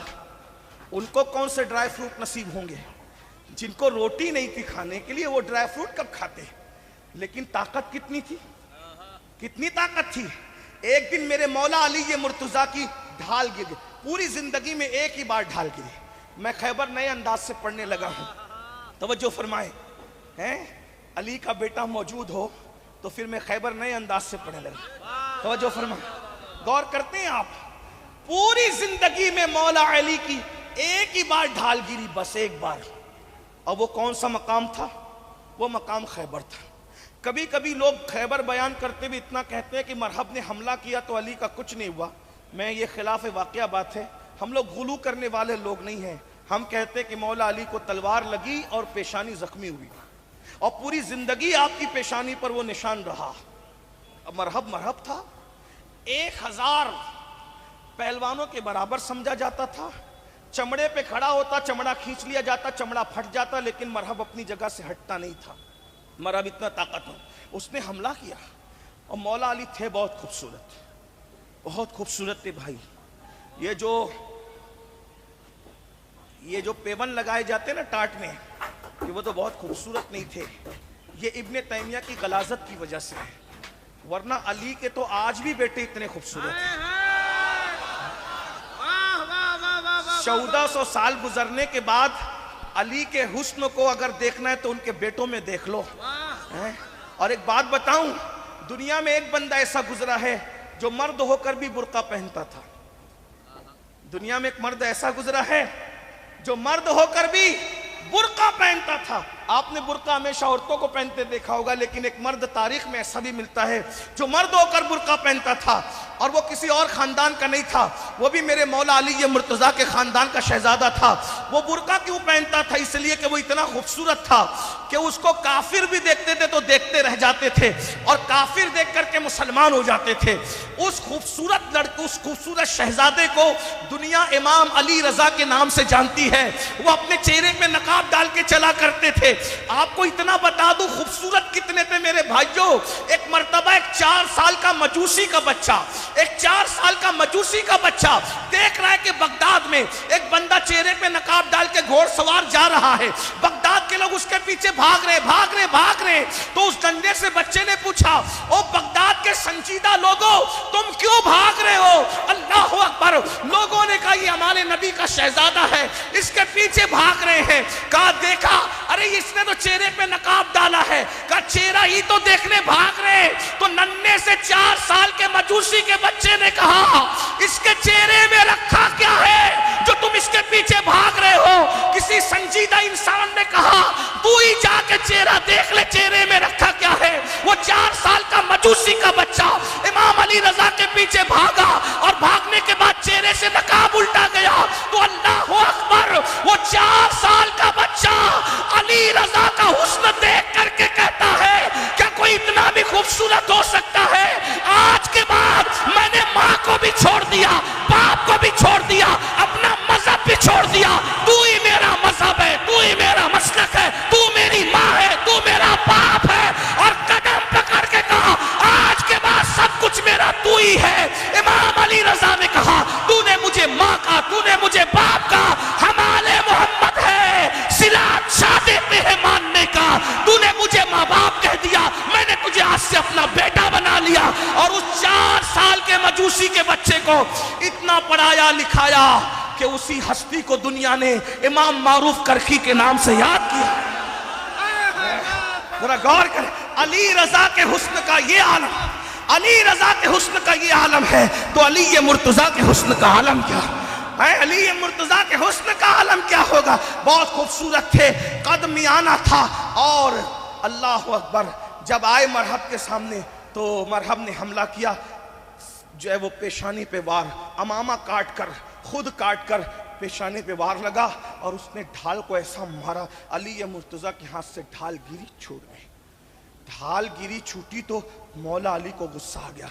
ان کو کون سے ڈرائی فروٹ نصیب ہوں گے؟ جن کو روٹی نہیں تھی کھانے کے لیے وہ ڈرائی فروٹ کب کھاتے؟ لیکن طاقت کتنی تھی، کتنی طاقت تھی. ایک دن میرے مولا علی یہ مرتضیٰ کی ڈھال گر گئی. پوری زندگی میں ایک ہی بار ڈھال گری. میں خیبر نئے انداز سے پڑھنے لگا ہوں. توجہ فرمائیں، علی کا بیٹا موجود ہو تو پھر میں خیبر نئے انداز سے پڑھنے لگا. توجہ فرمائیں، غور کرتے ہیں آپ. پوری زندگی میں مولا علی کی ایک ہی بار ڈھال گری، بس ایک بار. اور وہ کون سا مقام تھا؟ وہ مقام خیبر تھا. کبھی کبھی لوگ خیبر بیان کرتے بھی اتنا کہتے ہیں کہ مرحب نے حملہ کیا تو علی کا کچھ نہیں ہوا. میں یہ خلاف واقعہ بات ہے. ہم لوگ غلو کرنے والے لوگ نہیں ہیں. ہم کہتے ہیں کہ مولا علی کو تلوار لگی اور پیشانی زخمی ہوئی اور پوری زندگی آپ کی پیشانی پر وہ نشان رہا. اب مرحب مرحب تھا. 1000 پہلوانوں کے برابر سمجھا جاتا تھا. چمڑے پہ کھڑا ہوتا، چمڑا کھینچ لیا جاتا، چمڑا پھٹ جاتا، لیکن مرحب اپنی جگہ سے ہٹتا نہیں تھا. مرحب اتنا طاقت ہو. اس نے حملہ کیا اور مولا علی تھے بہت خوبصورت، بہت خوبصورت تھے بھائی. یہ جو پیون لگائے جاتے نا ٹاٹ میں، کہ وہ تو بہت خوبصورت نہیں تھے. یہ ابن تیمیہ کی غلاظت کی وجہ سے ہے. ورنہ علی کے تو آج بھی بیٹے اتنے خوبصورت ہیں. 1400 سال گزرنے کے بعد علی کے حسن کو اگر دیکھنا ہے تو ان کے بیٹوں میں دیکھ لو. اور ایک بات بتاؤں, دنیا میں ایک بندہ ایسا گزرا ہے جو مرد ہو کر بھی برقع پہنتا تھا. دنیا میں ایک مرد ایسا گزرا ہے جو مرد ہو کر بھی برقع پہنتا تھا. آپ نے برقع ہمیشہ عورتوں کو پہنتے دیکھا ہوگا, لیکن ایک مرد تاریخ میں ایسا بھی ملتا ہے جو مرد ہو کر برقع پہنتا تھا, اور وہ کسی اور خاندان کا نہیں تھا, وہ بھی میرے مولا علی مرتضیٰ کے خاندان کا شہزادہ تھا. وہ برقع کیوں پہنتا تھا؟ اس لیے کہ وہ اتنا خوبصورت تھا کہ اس کو کافر بھی دیکھتے تھے تو دیکھتے رہ جاتے تھے, اور کافر دیکھ کر کے مسلمان ہو جاتے تھے. اس خوبصورت لڑکے, اس خوبصورت شہزادے کو دنیا امام علی رضا کے نام سے جانتی ہے. وہ اپنے چہرے میں نقاب ڈال کے چلا کرتے تھے. آپ کو اتنا بتا دوں خوبصورت کتنے تھے میرے بھائیوں. ایک مرتبہ ایک 4 سال کا مجوسی کا بچہ, ایک 4 سال کا مجوسی کا بچہ دیکھ رہا ہے کہ بغداد میں ایک بندہ چہرے پہ نقاب ڈال کے گھوڑ سوار جا رہا ہے. بغداد کے لوگ اس کے پیچھے بھاگ رہے. تو اس ڈنڈے سے بچے نے پوچھا, او بغداد کے سنجیدہ لوگوں, تم کیوں بھاگ رہے ہو؟ اللہ اکبر. لوگوں نے کہا یہ ہمارے نبی کا شہزادہ ہے, اس کے پیچھے بھاگ رہے ہیں. کہا دیکھا, ارے اس نے تو چہرے پہ نقاب ڈالا ہے. کہا چہرہ ہی تو دیکھنے بھاگ رہے. تو ننھے سے 4 سال کے مجوسی کے بچے نے کہا, اس کے چہرے میں رکھا کیا ہے جو تم اس کے پیچھے بھاگ رہے ہو؟ کسی سنجیدہ انسان نے کہا, تو ہی جا کے چہرہ دیکھ لے, چہرے میں رکھا کیا ہے. وہ 4 سال کا مجوسی کا بچہ امام علی رضا کے پیچھے بھاگا, اور بھاگنے کے بعد چہرے سے نقاب الٹا گیا. تو اللہ اکبر, وہ 4 سال کا بچہ علی رضا کا حسن دیکھ کر کے کہتا ہے کیا کوئی اتنا بھی خوبصورت ہو سکتا ہے؟ آج کے بعد میں نے ماں کو بھی چھوڑ دیا, باپ کو بھی چھوڑ دیا, اپنا مذہب بھی چھوڑ دیا. تو ہی میرا مذہب ہے, تو ہی میرا مسلک ہے, تو میری ماں ہے, تو میرا باپ ہے. اور قدم پکڑ کے کہا آج کے بعد سب کچھ میرا تو ہی ہے. امام علی رضا نے کہا تو نے مجھے ماں کا, تو نے مجھے باپ کا, ہمارے محمد ہے صلات شاہ دیتے ہیں ماننے کا. تو نے مجھے ماں باپ کہہ دیا, میں نے تجھے آج سے اپنا بیٹا بنا لیا. اور اس 4 سال کے مجوسی کے بچے کو اتنا پڑھایا لکھایا کہ اسی ہستی کو دنیا نے امام معروف کرخی کے نام سے یاد کیا. ذرا غور کریں, علی رضا کے حسن کا یہ عالم, علی رضا کے حسن کا یہ عالم ہے, تو علی مرتضیٰ کے حسن کا عالم کیا ہے؟ علی مرتضیٰ کے حسن کا عالم کیا ہوگا؟ بہت خوبصورت تھے, قد میانہ تھا. اور اللہ اکبر, جب آئے مرحب کے سامنے تو مرحب نے حملہ کیا, جو ہے وہ پیشانی پہ وار, امامہ کاٹ کر, خود کاٹ کر پیشانی پہ وار لگا, اور اس نے ڈھال کو ایسا مارا, علی مرتضیٰ کے ہاتھ سے ڈھال گری, چھوٹ گئی. ڈھال گری چھوٹی تو مولا علی کو غصہ آ گیا,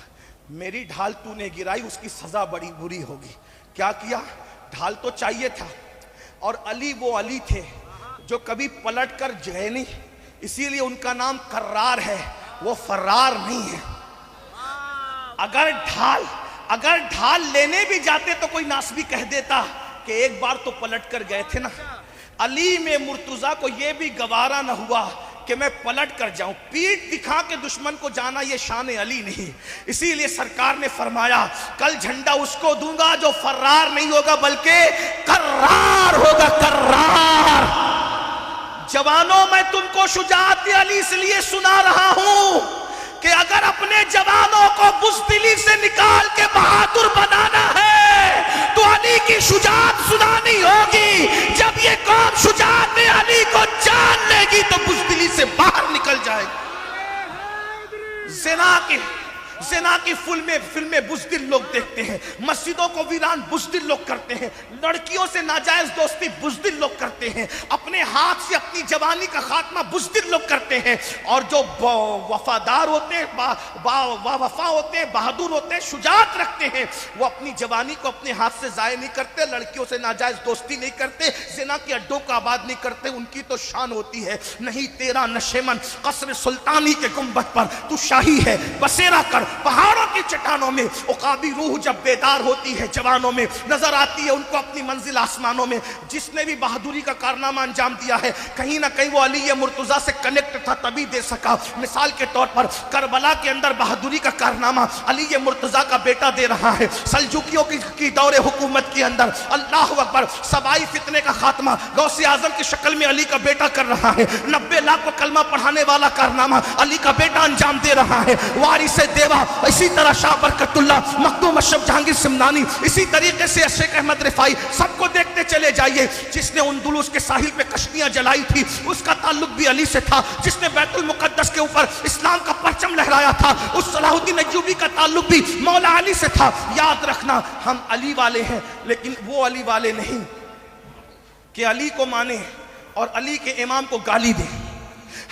میری ڈھال تو نے گرائی, اس کی سزا بڑی بری ہوگی. کیا کیا؟ ڈھال تو چاہیے تھا, اور علی وہ علی تھے جو کبھی پلٹ کر گئے نہیں, اسی لیے ان کا نام کرار ہے, وہ فرار نہیں ہے. اگر ڈھال لینے بھی جاتے تو کوئی ناسبی کہہ دیتا کہ ایک بار تو پلٹ کر گئے تھے نا. علی میں مرتضیٰ کو یہ بھی گوارا نہ ہوا کہ میں پلٹ کر جاؤں, پیٹ دکھا کے دشمن کو جانا یہ شان علی نہیں. اسی لیے سرکار نے فرمایا کل جھنڈا اس کو دوں گا جو فرار نہیں ہوگا بلکہ کرار ہوگا, کرار. جوانوں, میں تم کو شجاعت علی اس لیے سنا رہا ہوں کہ اگر اپنے جوانوں کو بزدلی سے نکال کے بہادر بنانا ہے تو علی کی شجاعت سنانی ہوگی. جب یہ قوم شجاعت علی کو جان لے گی تو بزدلی سے باہر نکل جائے گی. زنا کی فلمیں بزدل لوگ دیکھتے ہیں, مسجدوں کو ویران بزدل لوگ کرتے ہیں, لڑکیوں سے ناجائز دوستی بزدل لوگ کرتے ہیں, اپنے ہاتھ سے اپنی جوانی کا خاتمہ بزدل لوگ کرتے ہیں. اور جو وفادار ہوتے ہیں, وفا ہوتے ہیں, بہادر ہوتے ہیں, شجاعت رکھتے ہیں, وہ اپنی جوانی کو اپنے ہاتھ سے ضائع نہیں کرتے, لڑکیوں سے ناجائز دوستی نہیں کرتے, زنا کے اڈوں کو آباد نہیں کرتے. ان کی تو شان ہوتی ہے, نہیں تیرا نشیمن قصر سلطانی کے گنبد پر تو شاہی ہے, بسیرا کر پہاڑوں کی چٹانوں میں عقابی روح جب بیدار ہوتی ہے جوانوں میں نظر آتی ہے ان کو اپنی منزل آسمانوں میں. جس نے بھی بہادری کا کارنامہ انجام دیا ہے کہیں نہ کہیں وہ علی مرتضیٰ سے کنیکٹ تھا تبھی دے سکا. مثال کے طور پر کربلا کے اندر بہادری کا کارنامہ علی مرتضیٰ کا بیٹا دے رہا ہے. سلجوکیوں کی دور حکومت کے اندر اللہ اکبر سبائی فتنے کا خاتمہ غوث اعظم کی شکل میں علی کا بیٹا کر رہا ہے. 90 لاکھ کو کلمہ پڑھانے والا کارنامہ علی کا بیٹا انجام دے رہا ہے. وارث دیوا اسی طرح شاہ برکت اللہ مخدوم اشرف جہانگیر سمنانی اسی طریقے سے شیخ احمد رفاعی سب کو دیکھتے چلے جائیے. جس نے اندلس کے ساحل پہ کشتیاں جلائی تھی اس کا تعلق بھی علی سے تھا. جس نے بیت المقدس کے اوپر اسلام کا پرچم لہرایا تھا اس صلاح الدین ایوبی کا تعلق بھی مولا علی سے تھا. یاد رکھنا ہم علی والے ہیں لیکن وہ علی والے نہیں کہ علی کو مانے اور علی کے امام کو گالی دیں.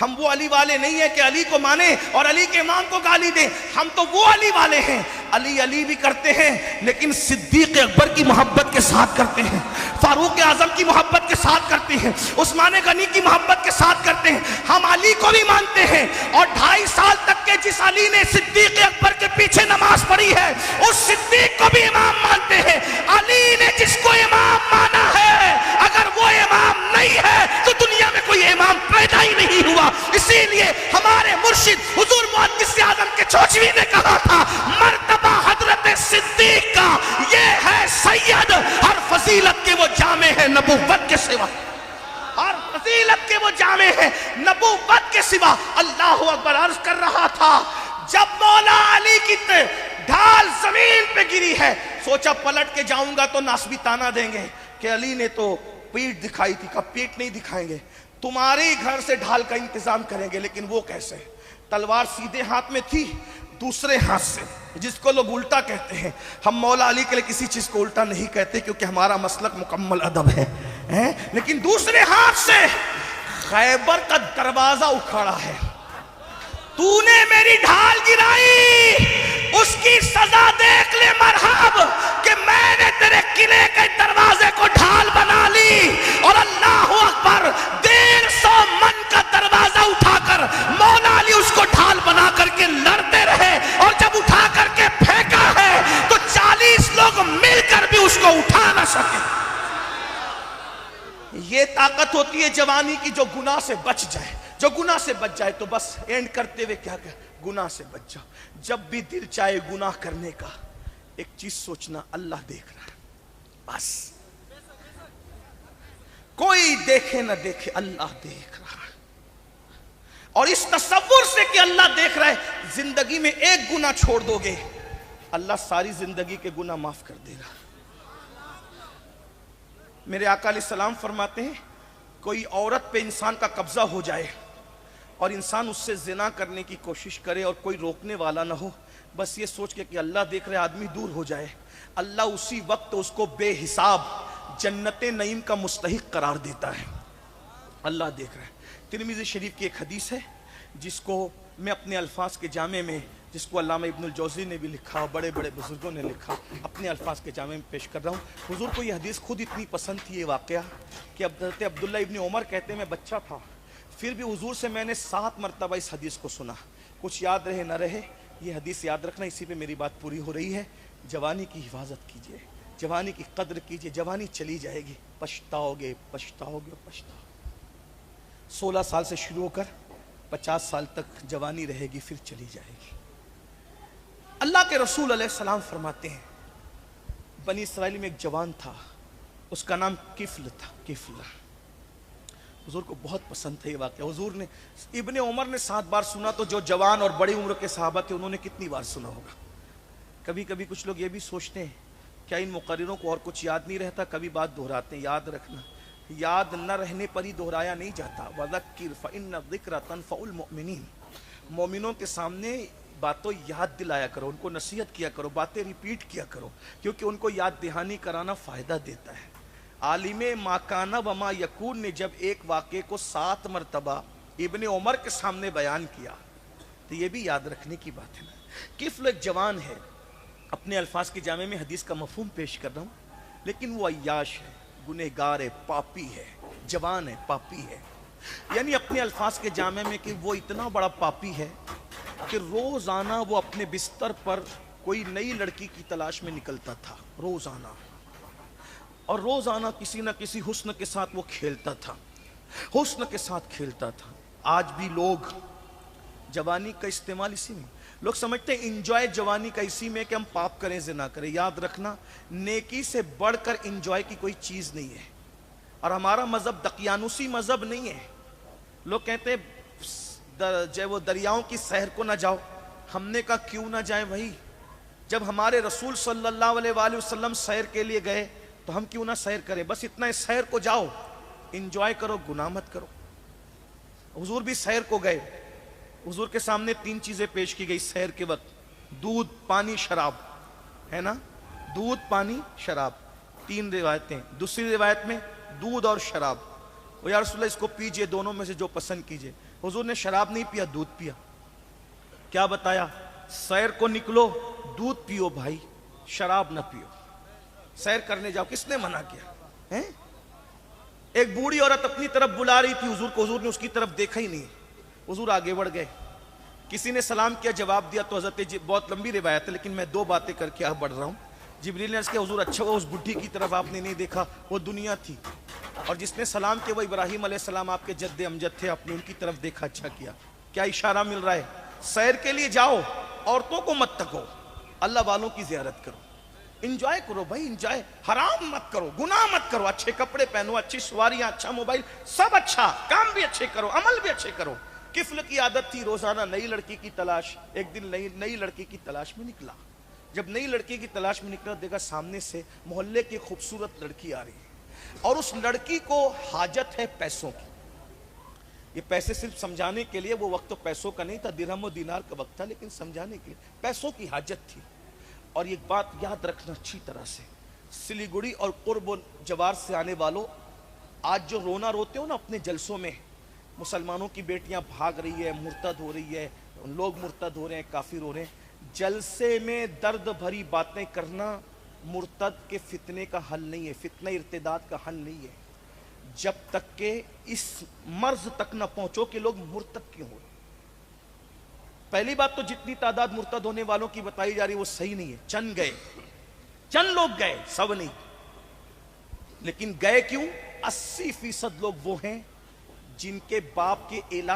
ہم وہ علی والے نہیں ہیں کہ علی کو مانے اور علی کے امام کو گالی دیں. ہم تو وہ علی والے ہیں علی بھی کرتے ہیں لیکن صدیق اکبر کی محبت کے ساتھ کرتے ہیں, فاروق اعظم کی محبت کے ساتھ کرتے ہیں, عثمان غنی کی محبت کے ساتھ کرتے ہیں. ہم علی کو بھی مانتے ہیں اور 2.5 سال تک کے جس علی نے صدیق اکبر کے پیچھے نماز پڑھی ہے اس صدیق کو بھی امام مانتے ہیں. علی نے جس کو امام مانا ہے اگر وہ امام نہیں ہے تو دنیا میں کوئی امام پیدا ہی نہیں ہوا. اسی لیے ہمارے مرشد حضور محدث اعظم کے چوچوی نے کہا تھا مرتبہ حضرت صدیق کا یہ ہے سید, ہر فضیلت کے وہ جامع ہے نبوت کے سوا, ہر فضیلت کے وہ جامع ہے نبوت کے سوا. اللہ اکبر. عرض کر رہا تھا جب مولا علی کی ڈھال زمین پہ گری ہے سوچا پلٹ کے جاؤں گا تو ناسبی تانا دیں گے کہ علی نے تو پیٹ دکھائی تھی. کب پیٹ نہیں دکھائیں گے, تمہارے گھر سے ڈھال کا انتظام کریں گے. لیکن وہ کیسے؟ تلوار سیدھے ہاتھ میں تھی دوسرے ہاتھ سے جس کو لوگ الٹا کہتے ہیں. ہم مولا علی کے لیے کسی چیز کو الٹا نہیں کہتے کیونکہ ہمارا مسلک مکمل ادب ہے. لیکن دوسرے ہاتھ سے خیبر کا دروازہ اکھاڑا ہے. تو نے میری ڈھال گرائی اس کی سزا دیکھ لے مرحب کہ میں نے تیرے قلعے کے دروازے کو ڈھال بنا لی. اور اللہ اکبر 150 من کا دروازہ اٹھا کر مولا علی اس کو ڈھال بنا کر کے لڑتے رہے اور جب اٹھا کر کے پھینکا ہے تو 40 لوگ مل کر بھی اس کو اٹھا نہ سکے. یہ طاقت ہوتی ہے جوانی کی جو گناہ سے بچ جائے. جو گناہ سے بچ جائے تو بس اینڈ کرتے ہوئے کیا کہ گناہ سے بچ جاؤ. جب بھی دل چاہے گناہ کرنے کا ایک چیز سوچنا اللہ دیکھ رہا ہے بس. کوئی دیکھے نہ دیکھے اللہ دیکھ رہا ہے. اور اس تصور سے کہ اللہ دیکھ رہا ہے زندگی میں ایک گناہ چھوڑ دو گے اللہ ساری زندگی کے گناہ معاف کر دے گا. میرے آقا علیہ السلام فرماتے ہیں کوئی عورت پہ انسان کا قبضہ ہو جائے اور انسان اس سے زنا کرنے کی کوشش کرے اور کوئی روکنے والا نہ ہو, بس یہ سوچ کے کہ اللہ دیکھ رہے آدمی دور ہو جائے, اللہ اسی وقت اس کو بے حساب جنت نعیم کا مستحق قرار دیتا ہے. اللہ دیکھ رہا ہے. ترمذی شریف کی ایک حدیث ہے جس کو میں اپنے الفاظ کے جامع میں, جس کو علامہ ابن الجوزی نے بھی لکھا, بڑے بڑے بزرگوں نے لکھا, اپنے الفاظ کے جامع میں پیش کر رہا ہوں. حضور کو یہ حدیث خود اتنی پسند تھی یہ واقعہ کہ حضرت عبداللہ ابن عمر کہتے ہیں میں بچہ تھا پھر بھی حضور سے میں نے 7 مرتبہ اس حدیث کو سنا. کچھ یاد رہے نہ رہے یہ حدیث یاد رکھنا, اسی پہ میری بات پوری ہو رہی ہے. جوانی کی حفاظت کیجئے, جوانی کی قدر کیجئے. جوانی چلی جائے گی, پچھتاؤ گے پچھتاؤ گے پچھتاؤ. 16 سال سے شروع ہو کر 50 سال تک جوانی رہے گی پھر چلی جائے گی. اللہ کے رسول علیہ السلام فرماتے ہیں بنی اسرائیل میں ایک جوان تھا, اس کا نام کفل تھا. کفل حضور کو بہت پسند تھا یہ واقعہ. حضور نے ابن عمر نے 7 بار سنا تو جو جوان اور بڑی عمر کے صحابہ تھے انہوں نے کتنی بار سنا ہوگا. کبھی کبھی کچھ لوگ یہ بھی سوچتے ہیں کیا ان مقرروں کو اور کچھ یاد نہیں رہتا, کبھی بات دہراتے ہیں. یاد رکھنا یاد نہ رہنے پر ہی دہرایا نہیں جاتا. وَذَكِّرْ فَإِنَّ الذِّكْرَ تَنفَعُ الْمُؤْمِنِينَ. مومنوں کے سامنے باتوں یاد دلایا کرو, ان کو نصیحت کیا کرو, باتیں ریپیٹ کیا کرو کیونکہ ان کو یاد دہانی کرانا فائدہ دیتا ہے. عالم ماکانہ وما یکون نے جب ایک واقعے کو 7 مرتبہ ابن عمر کے سامنے بیان کیا تو یہ بھی یاد رکھنے کی بات ہے نا. کفل ایک جوان ہے, اپنے الفاظ کے جامع میں حدیث کا مفہوم پیش کر رہا ہوں, لیکن وہ عیاش ہے, گنہگار ہے, پاپی ہے. جوان ہے, پاپی ہے. یعنی اپنے الفاظ کے جامع میں کہ وہ اتنا بڑا پاپی ہے کہ کہ روزانہ وہ اپنے بستر پر کوئی نئی لڑکی کی تلاش میں نکلتا تھا، روزانہ، اور روزانہ کسی نہ کسی حسن کے ساتھ وہ کھیلتا تھا، حسن کے ساتھ کھیلتا تھا۔ آج بھی لوگ جوانی کا استعمال اسی میں، لوگ سمجھتے ہیں انجوائے جوانی کا اسی میں کہ ہم پاپ کریں زنا کریں۔ یاد رکھنا، نیکی سے بڑھ کر انجوائے کی کوئی چیز نہیں ہے، اور ہمارا مذہب دقیانوسی مذہب نہیں ہے۔ لوگ کہتے ہیں جو وہ دریاؤں کی سیر کو نہ جاؤ، ہم نے کہا کیوں نہ جائیں بھائی، جب ہمارے رسول صلی اللہ علیہ وآلہ وسلم سیر کے لیے گئے تو ہم کیوں نہ سیر کریں؟ بس اتنا ہے، سیر کو جاؤ، انجوائے کرو، گناہ مت کرو۔ حضور بھی سیر کو گئے، حضور کے سامنے 3 چیزیں پیش کی گئی سیر کے وقت، دودھ، پانی، شراب، ہے نا، دودھ، پانی، شراب، 3 روایتیں۔ دوسری روایت میں دودھ اور شراب، وہ یا رسول اللہ اس کو پیجئے، دونوں میں سے جو پسند کیجئے۔ حضور نے شراب نہیں پیا، دودھ پیا۔ کیا بتایا؟ سیر کو نکلو، دودھ پیو بھائی، شراب نہ پیو، سیر کرنے جاؤ۔ کس نے منع کیا؟ ایک بوڑھی عورت اپنی طرف بلا رہی تھی حضور کو، حضور نے اس کی طرف دیکھا ہی نہیں، حضور آگے بڑھ گئے۔ کسی نے سلام کیا، جواب دیا تو حضرت بہت لمبی روایت ہے لیکن میں 2 باتیں کر کے بڑھ رہا ہوں۔ جبریل نے عرض کیا حضور اچھا ہوا اس بڈھی کی طرف آپ نے نہیں دیکھا، وہ دنیا تھی، اور جس نے سلام کیا وہ ابراہیم علیہ السلام آپ کے جد امجد تھے، آپ نے ان کی طرف دیکھا، اچھا کیا۔ کیا اشارہ مل رہا ہے؟ سیر کے لیے جاؤ، عورتوں کو مت تکو، اللہ والوں کی زیارت کرو، انجوائے کرو بھائی، انجوائے، حرام مت کرو، گناہ مت کرو، اچھے کپڑے پہنو، اچھی سواریاں، اچھا موبائل، سب اچھا، کام بھی اچھے کرو، عمل بھی اچھے کرو۔ کفل کی عادت تھی روزانہ نئی لڑکی کی تلاش، ایک دن نئی لڑکی کی تلاش میں نکلا۔ جب نئی لڑکی کی تلاش میں نکلا دیکھا سامنے سے محلے کی خوبصورت لڑکی آ رہی ہے، اور اس لڑکی کو حاجت ہے پیسوں کی۔ یہ پیسے صرف سمجھانے کے لیے، وہ وقت تو پیسوں کا نہیں تھا، درہم و دینار کا وقت تھا، لیکن سمجھانے کے لیے پیسوں کی حاجت تھی۔ اور ایک بات یاد رکھنا اچھی طرح سے، سلیگوڑی اور قرب و جوار سے آنے والوں، آج جو رونا روتے ہو نا اپنے جلسوں میں، مسلمانوں کی بیٹیاں بھاگ رہی ہے، مرتد ہو رہی ہے، لوگ مرتد ہو رہے ہیں، کافر ہو رہے ہیں، جلسے میں درد بھری باتیں کرنا مرتد کے فتنے کا حل نہیں ہے، فتنہ ارتداد کا حل نہیں ہے، جب تک کہ اس مرض تک نہ پہنچو کہ لوگ مرتد کیوں ہو رہے ہیں۔ پہلی بات تو جتنی تعداد مرتد ہونے والوں کی بتائی جا رہی ہے وہ صحیح نہیں ہے، چند گئے، چند لوگ گئے، سب نہیں، لیکن گئے کیوں؟ 80% لوگ وہ ہیں جن کے باپ کے اعلان